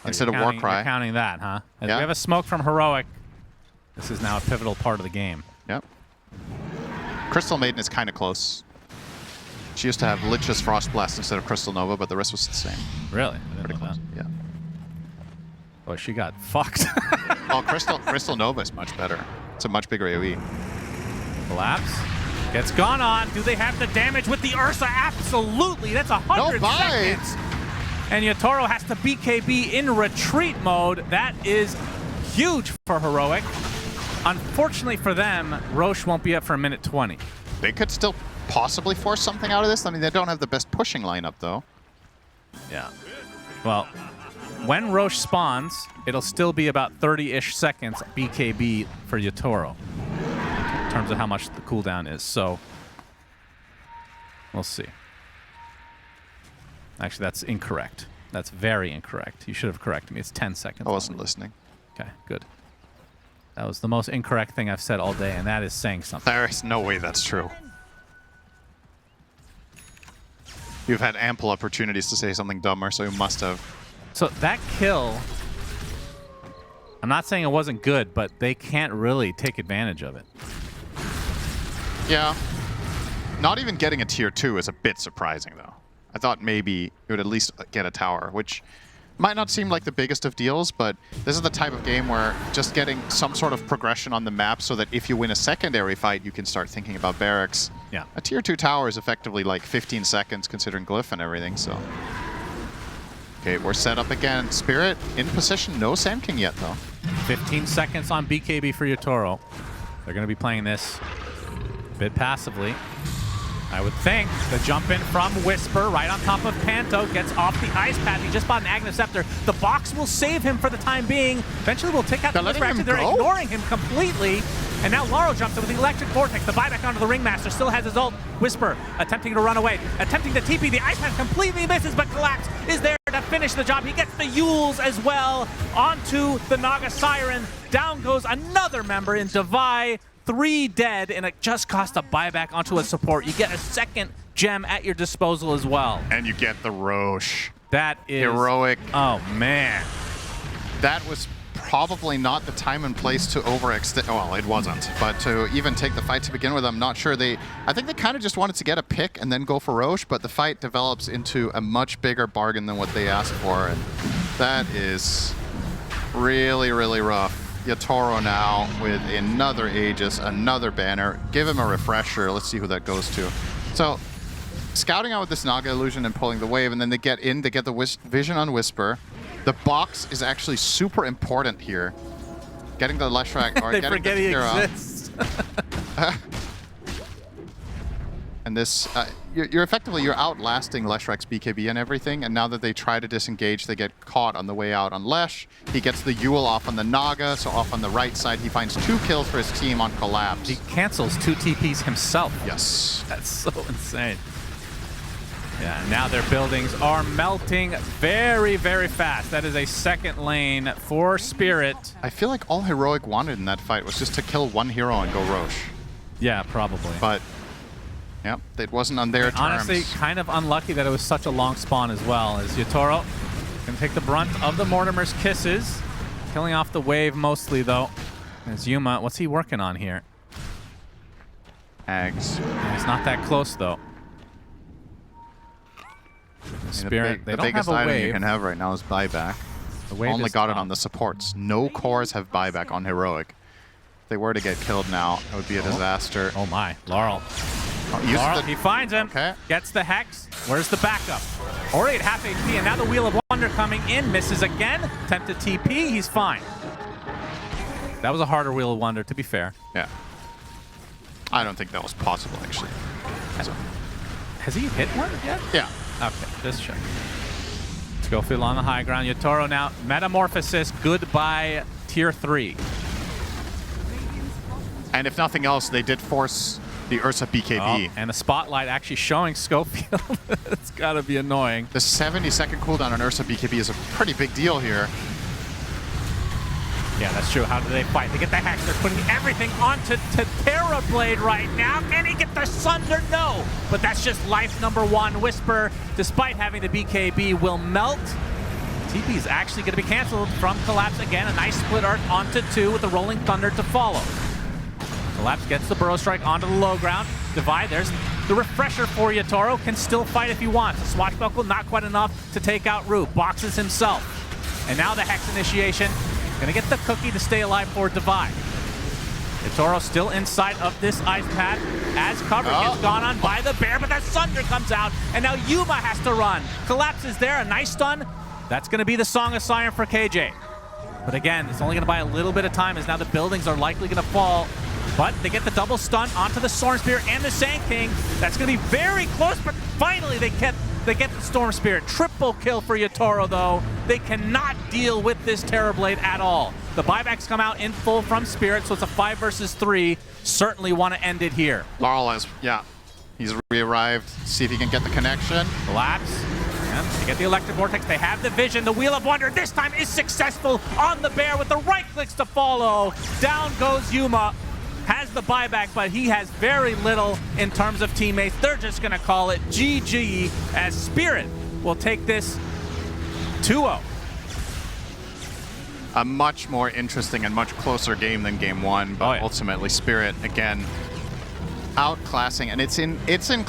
instead of Warcry. You're counting that, huh? As Yeah. we have a smoke from Heroic. This is now a pivotal part of the game. Yep. Crystal Maiden is kind of close. She used to have Lich's Frost Blast instead of Crystal Nova, but the rest was the same. Really? Pretty close. Yeah. Oh, she got fucked. Oh, Crystal Nova is much better. It's a much bigger AoE. Collapse. Gets gone on. Do they have the damage with the Ursa? Absolutely. That's 100 seconds. And Yatoro has to BKB in retreat mode. That is huge for Heroic. Unfortunately for them, Roche won't be up for a minute 20. They could still possibly force something out of this. I mean, they don't have the best pushing lineup, though. Yeah. Well, when Roche spawns, it'll still be about 30-ish seconds BKB for Yatoro in terms of how much the cooldown is. So we'll see. Actually, that's incorrect. That's very incorrect. You should have corrected me. It's 10 seconds. I wasn't listening. Okay, good. That was the most incorrect thing I've said all day, and that is saying something. There is no way that's true. You've had ample opportunities to say something dumber, so you must have. So that kill, I'm not saying it wasn't good, but they can't really take advantage of it. Yeah. Not even getting a tier 2 is a bit surprising, though. I thought maybe it would at least get a tower, which might not seem like the biggest of deals, but this is the type of game where just getting some sort of progression on the map so that if you win a secondary fight, you can start thinking about barracks. Yeah. A tier 2 tower is effectively like 15 seconds considering glyph and everything, so. Okay, we're set up again. Spirit in position, no Sand King yet, though. 15 seconds on BKB for Yatoro. They're going to be playing this a bit passively. I would think the jump in from Whisper right on top of Panto gets off the ice path. He just bought an Agnes Scepter. The box will save him for the time being. Eventually we'll take out the Whisper. Actually, they're ignoring him completely. And now Laurel jumps in with the Electric Vortex. The buyback onto the Ringmaster still has his ult. Whisper attempting to run away, attempting to TP. The ice path completely misses, but Collapse is there to finish the job. He gets the Yules as well onto the Naga Siren. Down goes another member in Divai. 3 dead, and it just cost a buyback onto a support. You get a second gem at your disposal as well. And you get the Roche. That is heroic. Oh, man. That was probably not the time and place to overextend. Well, it wasn't. But to even take the fight to begin with, I'm not sure. I think they kind of just wanted to get a pick and then go for Roche, but the fight develops into a much bigger bargain than what they asked for. And that is really, really rough. Yatoro now with another Aegis, another banner. Give him a refresher. Let's see who that goes to. So, scouting out with this Naga Illusion and pulling the wave, and then they get in, they get the vision on Whisper. The box is actually super important here. Getting the Leshrac, or they getting forget the he Kira. exists. And this, you're outlasting Leshrac's BKB and everything, and now that they try to disengage, they get caught on the way out on Lesh. He gets the Yule off on the Naga, so off on the right side, he finds 2 kills for his team on Collapse. He cancels 2 TPs himself. Yes. That's so insane. Yeah, now their buildings are melting very, very fast. That is a second lane for Spirit. I feel like all Heroic wanted in that fight was just to kill 1 hero and go Roche. Yeah, probably. But yep, it wasn't on their terms. Honestly, kind of unlucky that it was such a long spawn as well, as Yatoro can take the brunt of the Mortimer's kisses. Killing off the wave mostly, though. As Yuma, what's he working on here? Ags. Yeah, he's not that close, though. Spirit, they the don't biggest have a item wave. you can have right now is buyback. The wave Only is got it up. on the supports. No cores have buyback on Heroic. If they were to get killed now, it would be a disaster. Oh my, Laurel. He finds him. Okay. Gets the Hex. Where's the backup? Already at half HP, and now the Wheel of Wonder coming in. Misses again. Attempted TP. He's fine. That was a harder Wheel of Wonder, to be fair. Yeah. I don't think that was possible, actually. So. Has he hit one yet? Yeah. Okay, just check. Schofield on the high ground. Yotaro now. Metamorphosis. Goodbye, Tier 3. And if nothing else, they did force the Ursa BKB. Oh, and the spotlight actually showing Schofield. It's got to be annoying. The 70-second cooldown on Ursa BKB is a pretty big deal here. Yeah, that's true. How do they fight? They get the Hex. They're putting everything onto Terrorblade right now. Can he get the Sunder? No. But that's just life number 1. Whisper, despite having the BKB, will melt. TP is actually going to be canceled from Collapse again. A nice split art onto 2 with the Rolling Thunder to follow. Collapse gets the Burrow Strike onto the low ground. Divide, there's the refresher for Yotaro. Can still fight if he wants. The Swashbuckle, not quite enough to take out Root. Boxes himself. And now the Hex initiation. Gonna get the cookie to stay alive for Divide. Yotaro still inside of this ice pad as cover gets gone on by the bear, but that Sunder comes out, and now Yuma has to run. Collapse is there, a nice stun. That's gonna be the Song of Siren for KJ. But again, it's only gonna buy a little bit of time as now the buildings are likely gonna fall. But they get the double stun onto the Storm Spirit and the Sand King. That's gonna be very close, but finally they get the Storm Spirit. Triple kill for Yotaro, though. They cannot deal with this Terrorblade at all. The buybacks come out in full from Spirit, so it's a 5 versus 3. Certainly want to end it here. Laurel has, he's re-arrived. See if he can get the connection. Collapse. And they get the Electric Vortex. They have the Vision. The Wheel of Wonder this time is successful on the bear with the right clicks to follow. Down goes Yuma. Has the buyback, but he has very little in terms of teammates. They're just going to call it GG as Spirit will take this 2-0. A much more interesting and much closer game than game 1, but ultimately Spirit, again, outclassing, and it's in